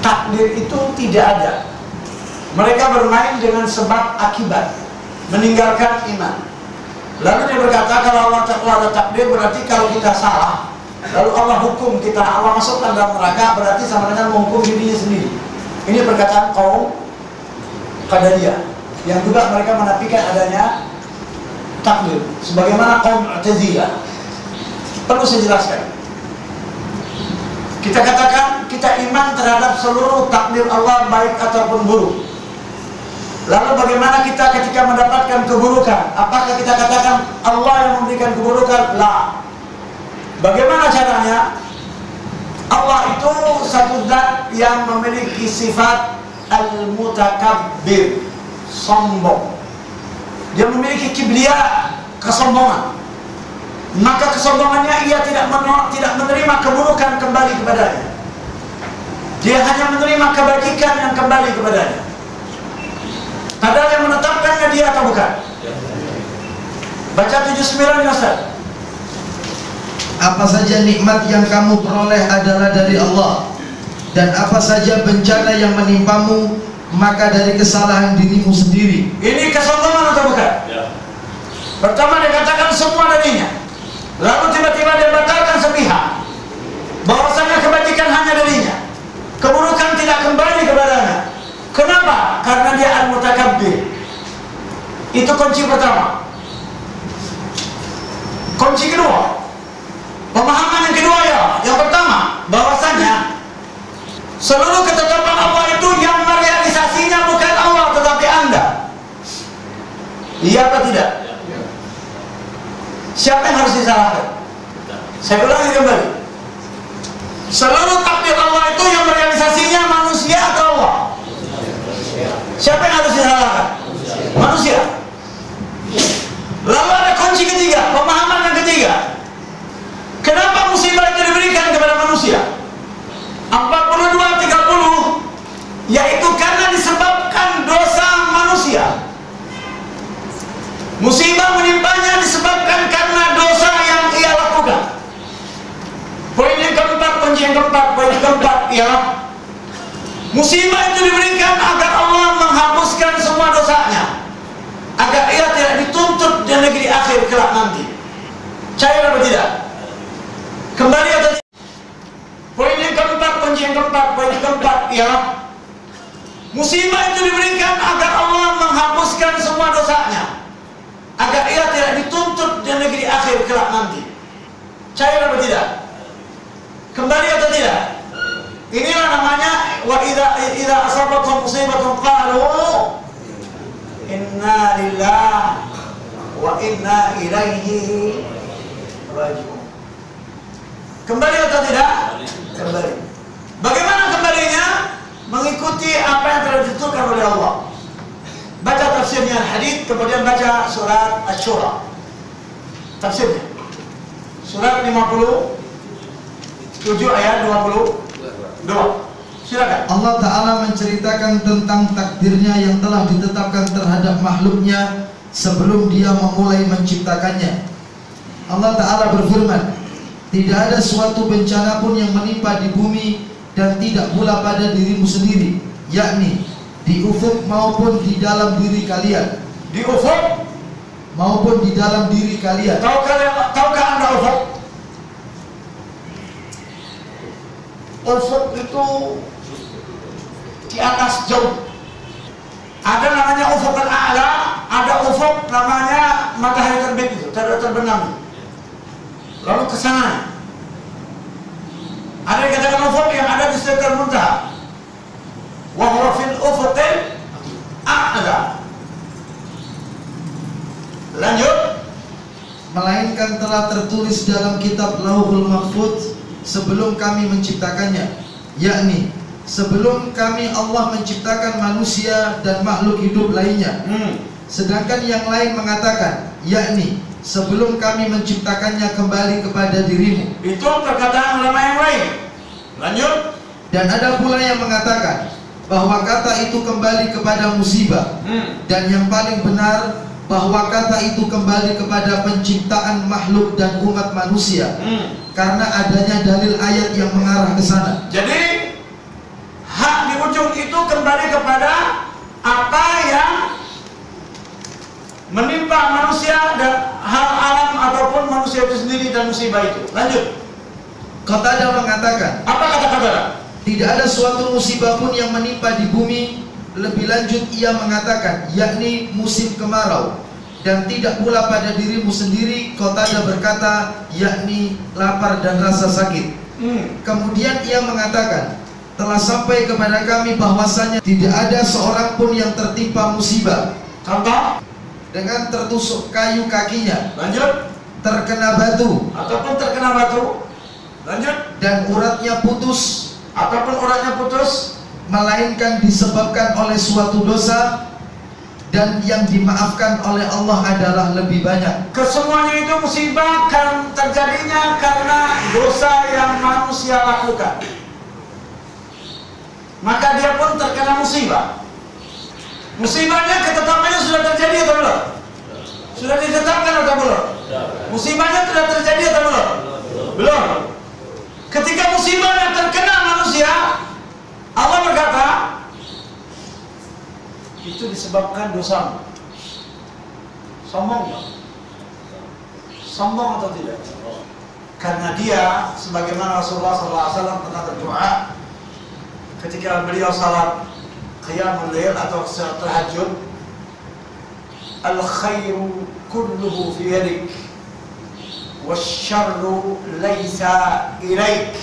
Takdir itu tidak ada. Mereka bermain dengan sebab akibat, meninggalkan iman. Lalu dia berkata, kalau Allah ada takdir berarti kalau kita salah, lalu Allah hukum kita, Allah masukkan dalam neraka, berarti sama dengan menghukum dirinya sendiri. Ini perkataan kaum Qadariyah yang juga mereka menafikan adanya takdir, sebagaimana kaum Mu'tazilah. Perlu saya jelaskan. Kita katakan kita iman terhadap seluruh takdir Allah, baik ataupun buruk. Lalu bagaimana kita ketika mendapatkan keburukan? Apakah kita katakan Allah yang memberikan keburukan? La. Bagaimana caranya? Allah itu satu zat yang memiliki sifat al-mutakabbir, sombong. Dia memiliki kibriya, kesombongan. Maka kesombongannya ia tidak menerima keburukan kembali kepadanya. Dia hanya menerima kebajikan yang kembali kepadanya. Padahal yang menetapkannya dia atau bukan? Baca 79 ya Ustaz. Apa saja nikmat yang kamu peroleh adalah dari Allah, dan apa saja bencana yang menimpamu maka dari kesalahan dirimu sendiri. Ini kesombongan atau bukan? Ya. Pertama dia katakan semua darinya, lalu tiba-tiba dia batalkan sepihak, bahwasanya kebajikan hanya darinya, keburukan tidak kembali kepadanya. Kenapa? Karena dia al-mutakabbir. Itu kunci pertama. Kunci kedua, pemahaman yang kedua ya, yang pertama bahwasanya seluruh ketetapan Allah itu yang merealisasinya bukan Allah tetapi Anda. Iya atau tidak? Siapa yang harus disalahkan? Saya ulangi kembali. Seluruh takdir Allah itu yang merealisasinya manusia atau Allah? Siapa yang harus disalahkan? Manusia. Lalu ada kunci ketiga, pemahaman yang ketiga. Kenapa musibah itu diberikan kepada manusia? 42-30, yaitu karena disebabkan dosa manusia. Musibah menimpanya disebabkan karena dosa yang ia lakukan. Poin yang keempat, kunci yang keempat, poin yang keempat ya, musibah itu diberikan agar Allah menghapuskan semua dosanya, agar ia tidak dituntut di negeri akhir kelak nanti. Cair atau tidak? Kembali atau tidak? Poin yang keempat, kunci yang keempat, poin yang keempat ya, musibah itu diberikan agar Allah menghapuskan semua dosanya, agar ia tidak dituntut di negeri akhir kelak nanti. Cair atau tidak? Kembali atau tidak? Inilah namanya wa idza asabatum musibatun qalu inna lillahi wa inna ilaihi raji'un. Kembali atau tidak? Kembali. Bagaimana kembalinya? Mengikuti apa yang telah ditentukan oleh Allah. Baca tafsirnya hadis, kemudian baca surat Asy-Syura. Tafsirnya. Surat 57 ayat 22. Silakan. Allah Ta'ala menceritakan tentang takdirnya yang telah ditetapkan terhadap makhluknya sebelum dia memulai menciptakannya. Allah Ta'ala berfirman, tidak ada suatu bencana pun yang menimpa di bumi dan tidak pula pada dirimu sendiri, yakni di ufuk maupun di dalam diri kalian. Di ufuk maupun di dalam diri kalian. Tahukah Anda ufuk? Ufuk itu di atas jauh. Ada namanya ufuk al-a'la, ada ufuk namanya matahari terbit itu, terbenam. Lalu ke sana. Ada yang katakan ufuk yang ada di Sidratul Muntaha. Wa huwa fil ufuqil a'la. Lanjut. Melainkan telah tertulis dalam kitab Lauhul Mahfuz sebelum kami menciptakannya, yakni sebelum kami Allah menciptakan manusia dan makhluk hidup lainnya. Sedangkan yang lain mengatakan, yakni sebelum kami menciptakannya kembali kepada dirimu. Itu perkataan ulama yang lain. Lanjut. Dan ada pula yang mengatakan bahwa kata itu kembali kepada musibah. Dan yang paling benar bahwa kata itu kembali kepada penciptaan makhluk dan umat manusia karena adanya dalil ayat yang mengarah ke sana. Jadi hak di ujung itu kembali kepada apa yang menimpa manusia dan hal alam ataupun manusia itu sendiri dan musibah itu. Lanjut. Qatadah mengatakan, Apa kata Qatadah? tidak ada suatu musibah pun yang menimpa di bumi. Lebih lanjut ia mengatakan, yakni musim kemarau, dan tidak pula pada dirimu sendiri. Qatadah berkata, yakni lapar dan rasa sakit. Kemudian ia mengatakan, telah sampai kepada kami bahwasanya tidak ada seorang pun yang tertimpa musibah. Contoh? Dengan tertusuk kayu kakinya, Lanjut. terkena batu, Ataupun terkena batu. Lanjut. dan uratnya putus, Ataupun uratnya putus. melainkan disebabkan oleh suatu dosa, dan yang dimaafkan oleh Allah adalah lebih banyak. Kesemuanya itu musibah kan terjadinya karena dosa yang manusia lakukan. Maka dia pun terkena musibah. Musibahnya ketetapannya sudah terjadi atau belum? Sudah ditetapkan atau belum? Musibahnya sudah terjadi atau belum? Belum. Ketika musibahnya terkena manusia, Allah berkata, itu disebabkan dosamu. Sombong nggak? Sombong atau tidak? Karena dia, sebagaimana Rasulullah SAW pernah berdoa ketika beliau salat qiyamul lail atau salat tahajud, al-khairu kulluhu fi yadik wasyarru laisa ilaik.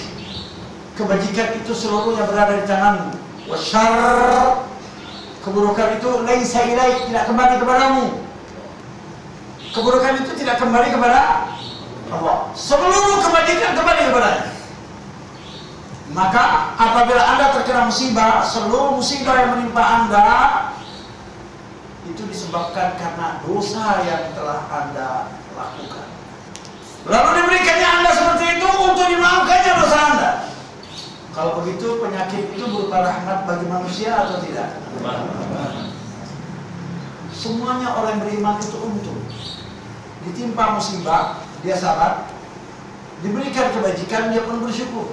Kebajikan itu seluruhnya berada di tanganmu. Wasyarr, keburukan itu laisa ilaik, tidak kembali kepadamu. Keburukan itu tidak kembali kepada Allah. Seluruh kebajikan kembali kepadanya. Maka apabila Anda terkena musibah, seluruh musibah yang menimpa Anda itu disebabkan karena dosa yang telah Anda lakukan. Lalu diberikannya Anda seperti itu untuk dimaafkannya dosa Anda. Kalau begitu penyakit itu berupa rahmat bagi manusia atau tidak? Semuanya orang beriman itu untung. Ditimpa musibah, dia sabar. Diberikan kebajikan, dia pun bersyukur.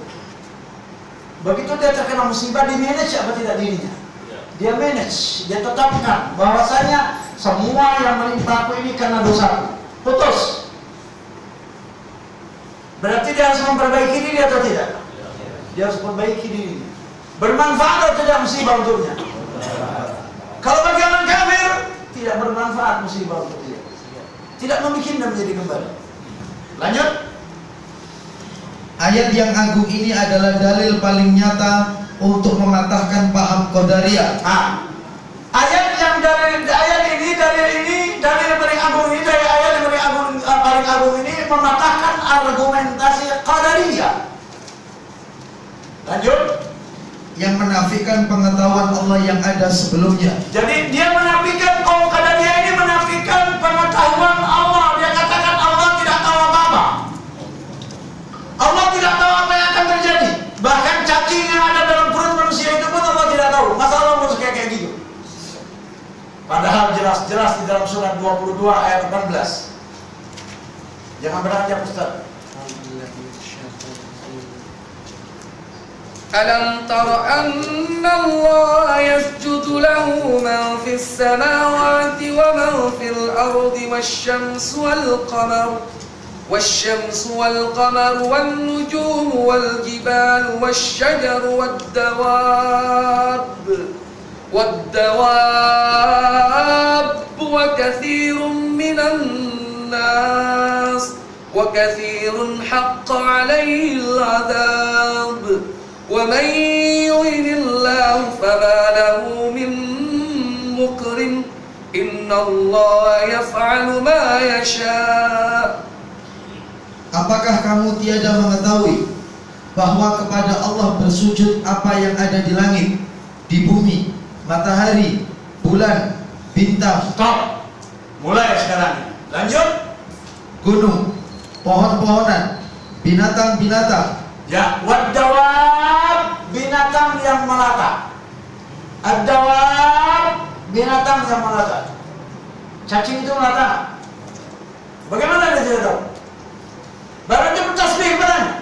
Begitu dia terkena musibah, di manage apa tidak dirinya? Dia manage, dia tetapkan bahwasanya semua yang menimpa aku ini karena dosaku. Putus. Berarti dia harus memperbaiki diri atau tidak? Dia harus memperbaiki dirinya. Bermanfaat atau tidak musibah untuknya? Kalau bagi orang kafir, tidak bermanfaat musibah untuk dia. Tidak membuat dia menjadi kembali. Lanjut. Ayat yang agung ini adalah dalil paling nyata untuk mematahkan paham Qadariyah. Ayat yang dalil paling agung ini, dari ayat yang paling agung ini mematahkan argumentasi Qadariyah. Lanjut. Yang menafikan pengetahuan Allah yang ada sebelumnya. Jadi dia menafikan, kaum Qadariyah ini menafikan pengetahuan Allah. Dia katakan Allah tidak tahu apa-apa. Allah tidak tahu apa yang akan terjadi. Bahkan cacing yang ada dalam perut manusia itu pun Allah tidak tahu. Masa Allah harus kayak gitu? Padahal jelas-jelas di dalam surat 22 ayat 14. Jangan beranjak Ustaz. ألم تر أن الله يسجد له من في السماوات ومن في الأرض والشمس والقمر والنجوم والجبال والشجر والدواب وكثير من الناس وكثير حق عليه العذاب ومن يهن الله فما له من مكرم إن الله يفعل ما يشاء. Apakah kamu tiada mengetahui bahwa kepada Allah bersujud apa yang ada di langit, di bumi, matahari, bulan, bintang. Stop. Mulai sekarang. Lanjut. Gunung, pohon-pohonan, binatang-binatang. Ya, wadawab, binatang yang melata. Ad-dawab, binatang yang melata. Cacing itu mengatakan, bagaimana dia tidak tahu? Baru dia bertasbih kepadanya.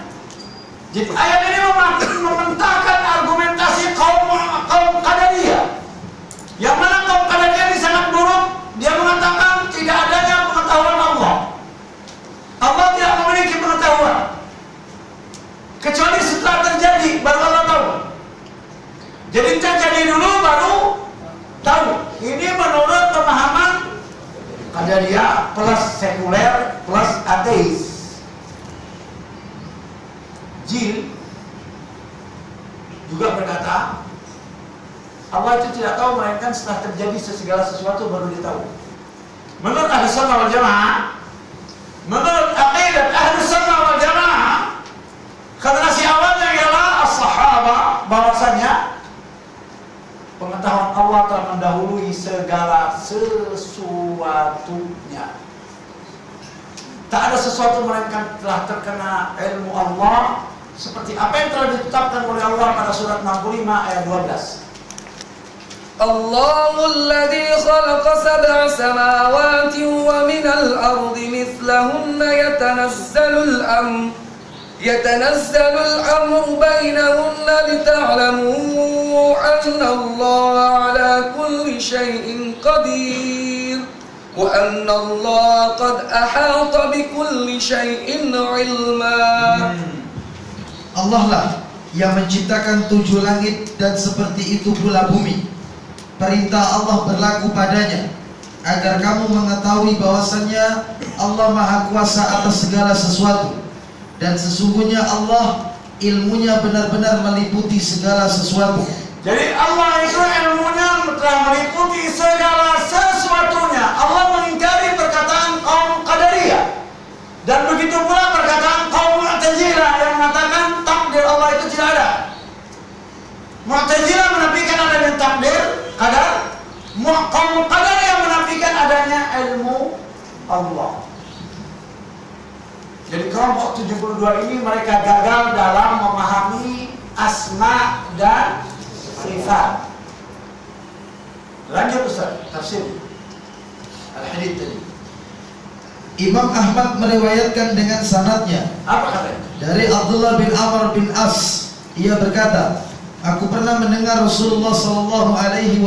Jadi ayat ini mementahkan argumentasi kaum Qadariyah, yang mana kaum Qadariyah ini sangat buruk. Dia mengatakan tidak adanya pengetahuan Allah. Allah tidak memiliki pengetahuan kecuali setelah terjadi baru Allah tahu. Jadi terjadi dulu baru tahu. Ini menurut pemahaman Qadariyah plus sekuler plus ateis. Jil juga berkata Allah itu tidak tahu melainkan setelah terjadi segala sesuatu baru dia tahu. Menurut Ahlus Sunnah wal Jamaah, menurut aqidah Ahlus Sunnah wal Jamaah, generasi awalnya ialah as-sahaba, bahwasanya pengetahuan Allah telah mendahului segala sesuatunya. Tak ada sesuatu melainkan telah terkena ilmu Allah, seperti apa yang telah ditetapkan oleh Allah pada surat 65 ayat 12. Allahul ladzi khalaqa sab'a samawati wa minal ardi mithlahunna yatanazzalu al-amru bainahunna lita'lamu anna Allah ala kulli shay'in qadir wa anna Allah qad ahata bi kulli shay'in 'ilma. Allah lah yang menciptakan 7 langit dan seperti itu pula bumi. Perintah Allah berlaku padanya agar kamu mengetahui bahwasannya Allah Maha Kuasa atas segala sesuatu, dan sesungguhnya Allah ilmunya benar-benar meliputi segala sesuatu. Jadi Allah itu ilmunya telah meliputi segala sesuatunya. Allah mengingkari perkataan kaum Qadariyah, dan begitu pula perkataan kaum Mu'tazilah yang mengatakan takdir Allah itu tidak ada. Mu'tazilah menafikan adanya takdir qadar, kaum Qadariyah menafikan adanya ilmu Allah. Jadi kelompok 72 ini mereka gagal dalam memahami asma dan sifat. Lanjut Ustaz, tafsir Al-Hadith tadi. Imam Ahmad meriwayatkan dengan sanadnya. Apa katanya? Dari Abdullah bin Amr bin As, ia berkata, aku pernah mendengar Rasulullah sallallahu alaihi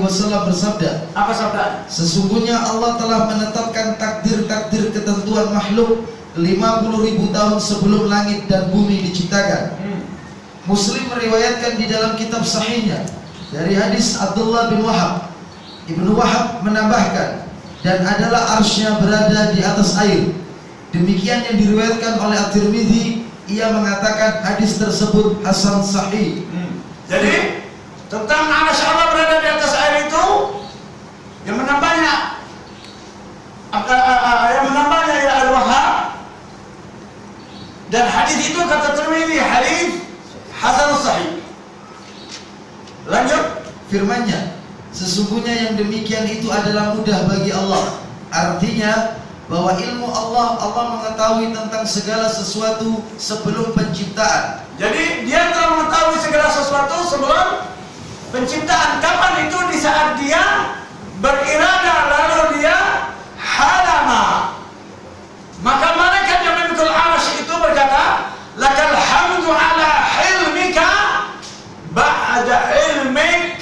wasallam bersabda. Apa sabda? Sesungguhnya Allah telah menetapkan takdir-takdir ketentuan makhluk 50.000 tahun sebelum langit dan bumi diciptakan. Muslim meriwayatkan di dalam kitab sahihnya dari hadis Abdullah bin Wahab. Ibnu Wahab menambahkan, dan adalah arsy-Nya berada di atas air. Demikian yang diriwayatkan oleh At-Tirmidzi. Ia mengatakan hadis tersebut hasan sahih. Jadi tentang arsy Allah berada di atas air itu yang menambahnya ya Al-Wahhab, dan hadis itu kata Tirmidzi hadis hasan sahih. Lanjut Firman-Nya, sesungguhnya yang demikian itu adalah mudah bagi Allah. Artinya bahwa ilmu Allah mengetahui tentang segala sesuatu sebelum penciptaan. Jadi dia telah mengetahui segala sesuatu sebelum penciptaan. Kapan itu? Di saat dia berirada lalu dia halama. Maka malaikat yang memikul arsy itu berkata, lakal hamdu ala hilmika ba'da ilmik.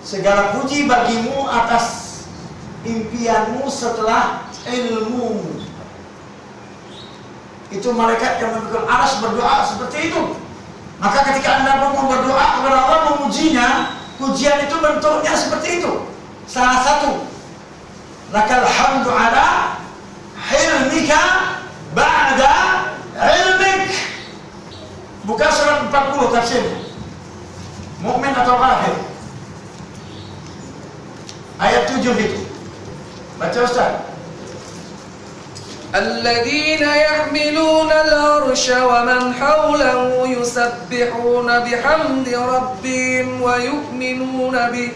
Segala puji bagimu atas impianmu setelah ilmu. Itu malaikat yang memikul arsy berdoa seperti itu. Maka ketika Anda mau berdoa kepada Allah memujinya, pujian itu bentuknya seperti itu. Salah satu, lakal hamdu ala hilmika ba'da ilmik. Buka surat 40 tafsirnya. Mukmin atau kafir? Ayat 7 itu. Baca Ustaz. الذين يحملون العرش ومن حوله يسبحون بحمد ربهم ويؤمنون به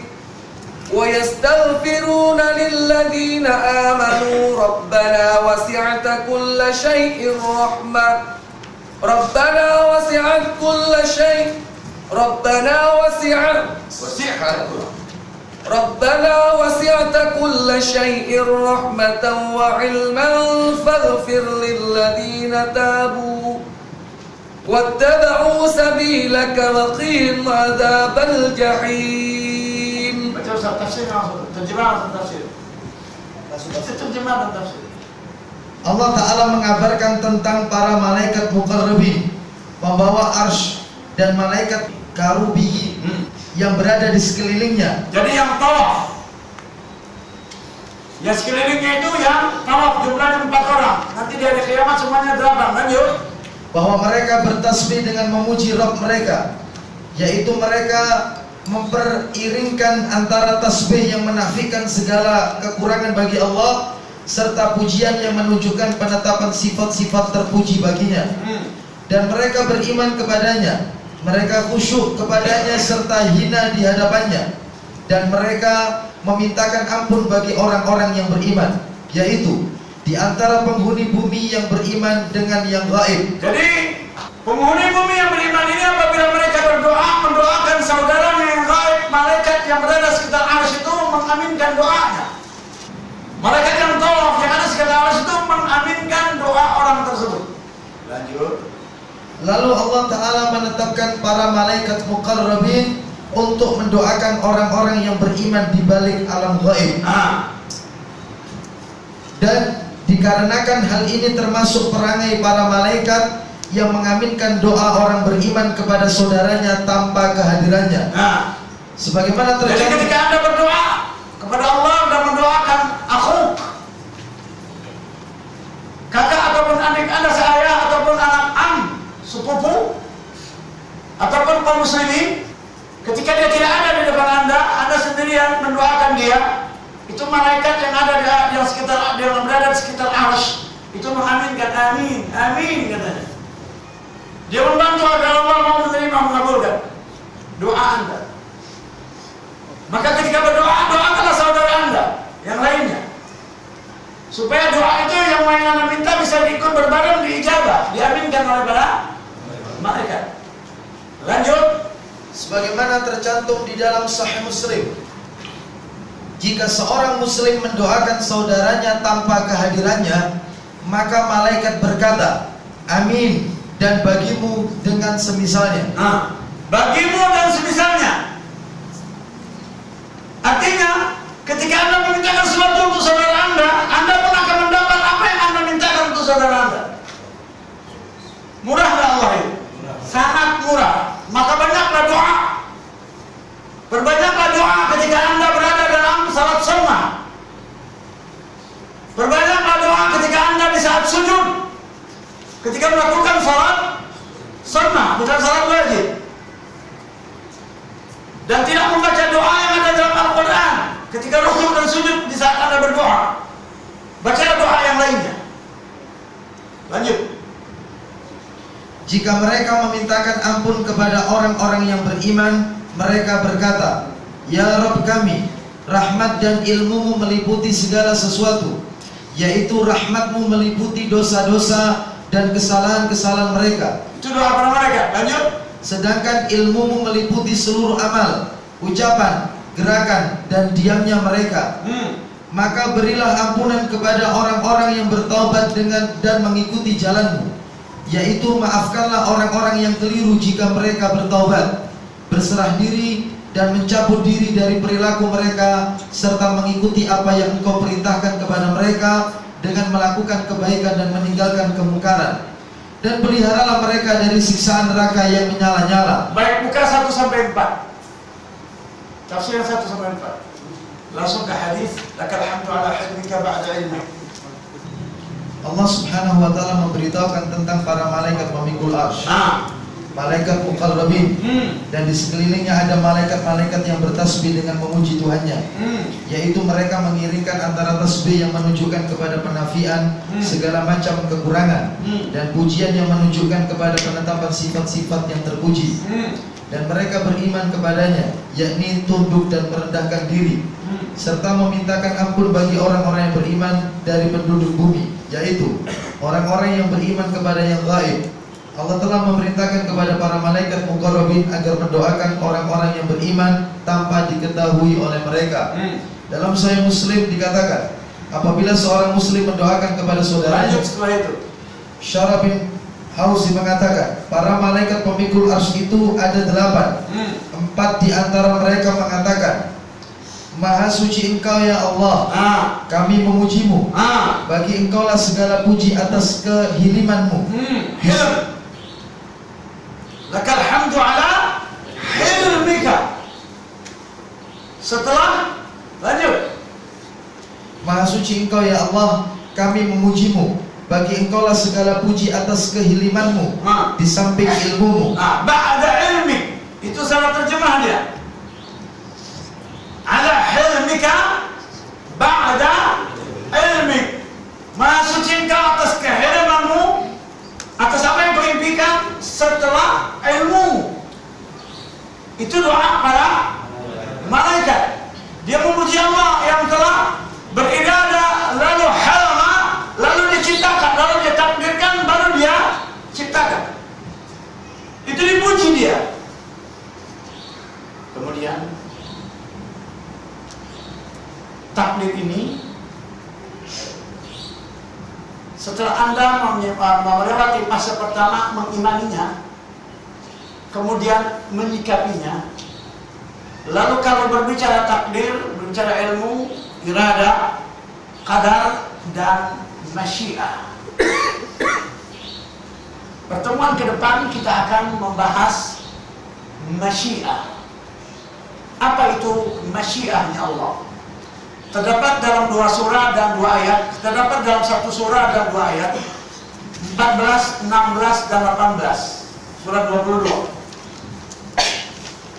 ويستغفرون للذين آمنوا ربنا وسعت كل شيء رحمة ربنا وسعت Rabbana wasi'ta kulla syai'in rahmatan wa ilman faghfir lilladzina tabu wattaba'u sabilaka wa qihim adzabal jahim. Baca Ustaz tafsir langsung, terjemahan tafsir. Terjemahan tafsir. Allah Ta'ala mengabarkan tentang para malaikat muqarrabin membawa arsy dan malaikat karubihi yang berada di sekelilingnya. Jadi yang tawaf, ya sekelilingnya itu yang tawaf jumlahnya 4 orang. Nanti di hari kiamat semuanya 8. Lanjut. Bahwa mereka bertasbih dengan memuji Rabb mereka, yaitu mereka memperiringkan antara tasbih yang menafikan segala kekurangan bagi Allah serta pujian yang menunjukkan penetapan sifat-sifat terpuji baginya. Dan mereka beriman kepadanya, mereka khusyuk kepadanya serta hina di hadapannya, dan mereka memintakan ampun bagi orang-orang yang beriman, yaitu di antara penghuni bumi yang beriman dengan yang gaib. Jadi penghuni bumi yang beriman ini apabila mereka berdoa mendoakan saudaranya yang gaib, malaikat yang berada sekitar arsy itu mengaminkan doanya. Malaikat yang tawaf yang ada sekitar arsy itu mengaminkan doa orang tersebut. Lanjut. Lalu Allah Ta'ala menetapkan para malaikat muqarrabin untuk mendoakan orang-orang yang beriman di balik alam gaib. Dan dikarenakan hal ini termasuk perangai para malaikat yang mengaminkan doa orang beriman kepada saudaranya tanpa kehadirannya. Sebagaimana Jadi terjadi ketika Anda berdoa kepada Allah dan mendoakan akhuk, kakak ataupun adik Anda seayah ataupun anak am, sepupu ataupun kaum muslimin, ketika dia tidak ada di depan Anda sendirian mendoakan dia, itu malaikat yang ada di yang sekitar, yang berada di sekitar arsy itu mengaminkan, amin, amin katanya. Dia membantu agar Allah mau menerima, mengabulkan doa Anda. Maka ketika berdoa, doakanlah saudara Anda yang lainnya, supaya doa itu yang Anda minta bisa ikut berbareng diijabah, diaminkan oleh para malaikat. Lanjut. sebagaimana tercantum di dalam Sahih Muslim, jika seorang muslim mendoakan saudaranya tanpa kehadirannya, maka malaikat berkata, amin, dan bagimu dengan semisalnya. Bagimu dan semisalnya. Artinya, ketika Anda memintakan sesuatu untuk saudara Anda pun akan mendapat apa yang Anda mintakan untuk saudara Anda. Murah nggak Allah itu? Sangat murah. Maka banyaklah doa. Perbanyaklah doa ketika Anda berada dalam salat sunnah. Perbanyaklah doa ketika Anda di saat sujud, ketika melakukan salat sunnah, bukan salat wajib. Dan tidak membaca doa yang ada dalam Al-Quran ketika rukuk dan sujud di saat Anda berdoa. Bacalah doa yang lainnya. Lanjut. Jika mereka memintakan ampun kepada orang-orang yang beriman, mereka berkata, ya Rabb kami, rahmat dan ilmumu meliputi segala sesuatu, yaitu rahmatmu meliputi dosa-dosa dan kesalahan-kesalahan mereka. Itu doa para malaikat. Lanjut. Sedangkan ilmumu meliputi seluruh amal, ucapan, gerakan, dan diamnya mereka. Maka berilah ampunan kepada orang-orang yang bertaubat dan mengikuti jalanmu, yaitu maafkanlah orang-orang yang keliru jika mereka bertaubat, berserah diri dan mencabut diri dari perilaku mereka, serta mengikuti apa yang engkau perintahkan kepada mereka dengan melakukan kebaikan dan meninggalkan kemungkaran. Dan peliharalah mereka dari siksaan neraka yang menyala-nyala. Baik, buka 1-4. Tafsir 1-4. Langsung ke hadis. Lakal hamdu ala hifdzika ba'da ilmi. Allah Subhanahu wa taala memberitahukan tentang para malaikat memikul arsy. Malaikat muqarrabin, dan di sekelilingnya ada malaikat-malaikat yang bertasbih dengan memuji Tuhannya, yaitu mereka mengiringkan antara tasbih yang menunjukkan kepada penafian segala macam kekurangan dan pujian yang menunjukkan kepada penetapan sifat-sifat yang terpuji. Dan mereka beriman kepadanya, yakni tunduk dan merendahkan diri, serta memintakan ampun bagi orang-orang yang beriman dari penduduk bumi, yaitu orang-orang yang beriman kepada yang gaib. Allah telah memerintahkan kepada para malaikat muqarrabin agar mendoakan orang-orang yang beriman tanpa diketahui oleh mereka. Dalam Sahih Muslim dikatakan, apabila seorang muslim mendoakan kepada saudaranya, Lanjut setelah itu. Syarah bin Hauzi mengatakan, para malaikat pemikul arsy itu ada 8. 4 di antara mereka mengatakan, Maha suci Engkau ya Allah, kami memujimu. Bagi Engkaulah segala puji atas kehiliman-Mu. Hilm. Lakal hamdu ala hilmika. Setelah lanjut. Maha suci Engkau ya Allah, kami memujimu. Bagi Engkaulah segala puji atas kehiliman-Mu di samping ilmu-Mu. Ba'da ilmi. Itu salah terjemah dia. Ala hilmika ba'da ilmi. Maha suci Engkau atas kehiliman-Mu, atas apa yang kau impikan setelah ilmu. Itu doa para malaikat. Dia memuji Allah yang telah beribadah, lalu halama, lalu diciptakan, lalu dia takdirkan, baru dia ciptakan. Itu dipuji dia. Kemudian takdir ini, setelah Anda melewati fase pertama mengimaninya, kemudian menyikapinya, lalu kalau berbicara takdir, berbicara ilmu, irada, qadar, dan masyiah. Pertemuan ke depan kita akan membahas masyiah. Apa itu masyiahnya Allah? Terdapat dalam 2 surah dan 2 ayat. Terdapat dalam 1 surah dan 2 ayat, 14, 16, dan 18. Surah 22.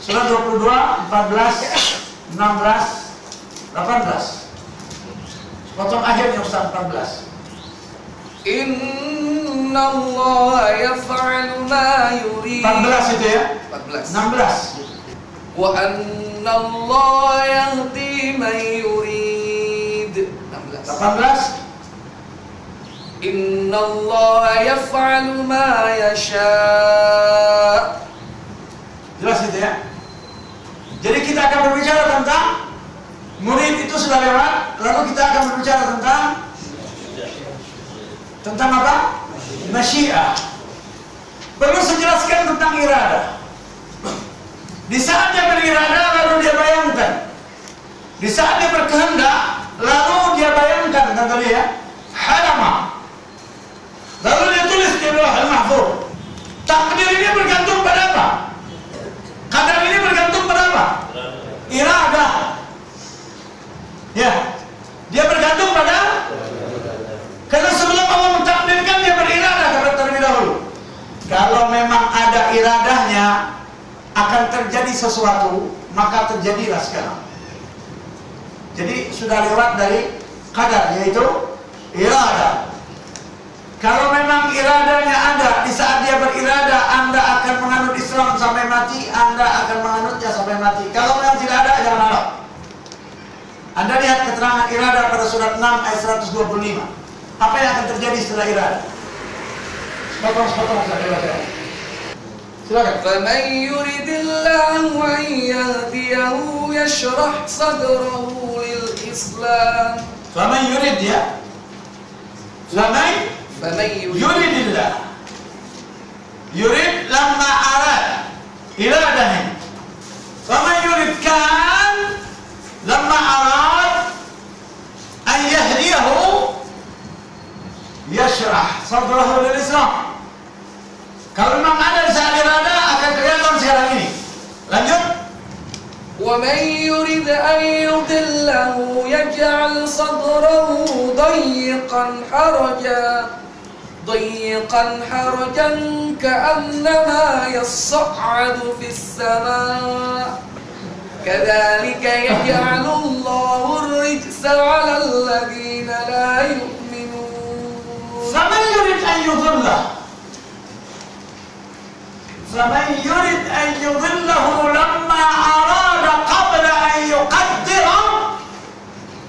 Surah 22, 14, 16, 18. Potong akhirnya Ustaz 14. Inna Allah yaf'alu ma yurid. 14 itu ya? 14. 16. Wa anna Allah yahdi man yurid. 16. 18. Inna Allah yaf'alu ma yasha. Jelas itu ya? Jadi kita akan berbicara tentang murid itu sudah lewat, lalu kita akan berbicara tentang apa? Masyiah. Perlu saya jelaskan tentang irada. Di saat dia berirada, lalu dia bayangkan. Di saat dia berkehendak, lalu dia bayangkan, kan tadi ya, halama. Lalu dia tulis di Lauhul Mahfuz. Takdir ini bergantung pada apa? Qadar ini bergantung pada apa? Irada. Ya, dia bergantung pada. Karena sebelum Allah mentakdirkan, dia berirada terlebih dahulu. Kalau memang ada iradahnya akan terjadi sesuatu, maka terjadilah sekarang. Jadi sudah lewat dari qadar, yaitu irada. Kalau memang iradanya ada, di saat dia berirada, Anda akan menganut Islam sampai mati, Anda akan menganutnya sampai mati. Kalau memang tidak ada, jangan harap. Anda lihat keterangan irada pada surat 6 ayat 125. Apa yang akan terjadi setelah irada? Sepotong saja. Silakan. فَمَنْ يُرِدِ اللَّهُ أَنْ يَهْدِيَهُ يَشْرَحْ صَدْرَهُ لِلْإِسْلَامِ. فَمَنْ يُرِدْ ya. فَمَنْ يُرِدِ اللَّهُ. Yurid lamma arad. Iradahnya. فَمَنْ يُرِدْ kan lamma arad an yahdiyahu yashrah sadrahu lil Islam. Kalau memang ada di saat irada, akan kelihatan sekarang ini. Lanjut. وَمَنْ يُرِدْ أَنْ يُضِلَّهُ يَجْعَلْ صَدْرَهُ ضَيِّقًا حَرَجًا كَأَنَّمَا يَصَّعَّدُ فِي السَّمَاءِ كَذَلِكَ يَجْعَلُ اللَّهُ الرِّجْسَ عَلَى الَّذِينَ لَا يُؤْمِنُونَ. فَمَنْ يُرِدْ أَنْ يُضِلَّهُ. فَمَنْ يُرِدْ أَنْ يُضِلَّهُ لَمَّا أَرَادَ قَبْلَ أَنْ يُقَدِّرَ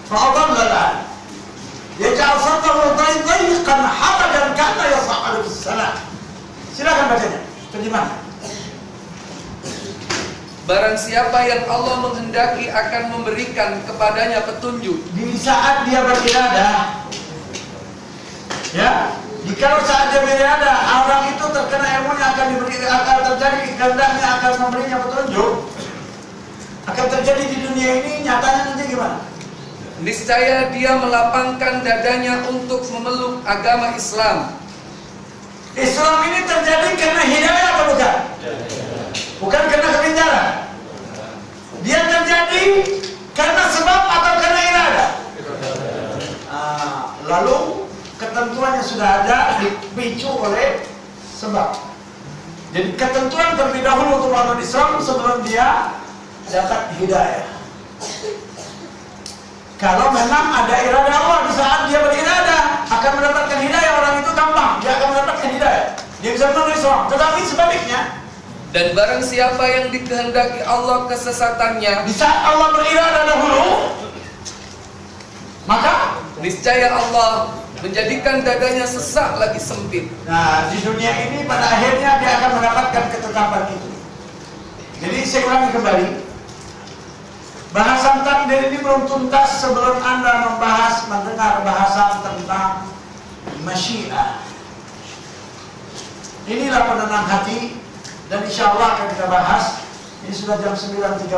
فَأَضَلَّ الْآن يَجْعَلْ صَدْرَهُ ضَيِّقًا حَرَجًا كَأَنَّمَا يَصَّعَّدُ فِي السَّمَاءِ. Silakan bacanya, terjemahkan. Barang siapa yang Allah menghendaki akan memberikan kepadanya petunjuk. Di saat dia beriradah, ya, jika saat dia beriradah, orang itu terkena ilmunya akan terjadi kehendaknya akan memberinya petunjuk, akan terjadi di dunia ini. Nyatanya nanti gimana? Niscaya dia melapangkan dadanya untuk memeluk agama Islam. Islam ini terjadi karena hidayah atau bukan? Bukan karena kebenaran. Dia terjadi karena sebab atau karena iradah? Lalu ketentuannya sudah ada, dipicu oleh sebab. Jadi ketentuan terlebih dahulu untuk orang Islam sebelum dia dapat hidayah. Kalau memang ada iradah Allah, di saat dia beriradah akan mendapatkan hidayah, orang itu gampang, dia akan mendapatkan hidayah. Dia bisa menolong Islam. Tetapi sebaliknya, dan barang siapa yang dikehendaki Allah kesesatannya, di saat Allah beriradah dahulu, maka niscaya Allah menjadikan dadanya sesak lagi sempit. nah, di dunia ini pada akhirnya dia akan mendapatkan ketetapan itu. Jadi saya ulangi kembali, bahasan takdir ini belum tuntas sebelum Anda mendengar bahasan tentang masyiah. Inilah penenang hati, dan insya Allah akan kita bahas. Ini sudah jam 9.30.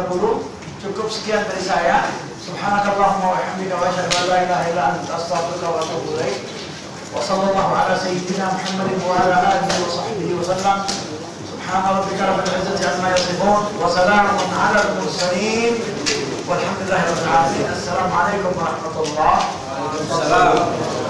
Cukup sekian dari saya. Subhanakallahumma wa bihamdika wa asyhadu an la ilaha illa anta astaghfiruka wa atubu ilaik. Wa sallallahu ala sayyidina Muhammadin wa ala alihi wa sahbihi wa sallam. Subhana rabbika rabbil izzati amma yasifun wa salamun ala al-mursalin walhamdulillahi rabbil alamin. Assalamualaikum warahmatullahi wabarakatuh.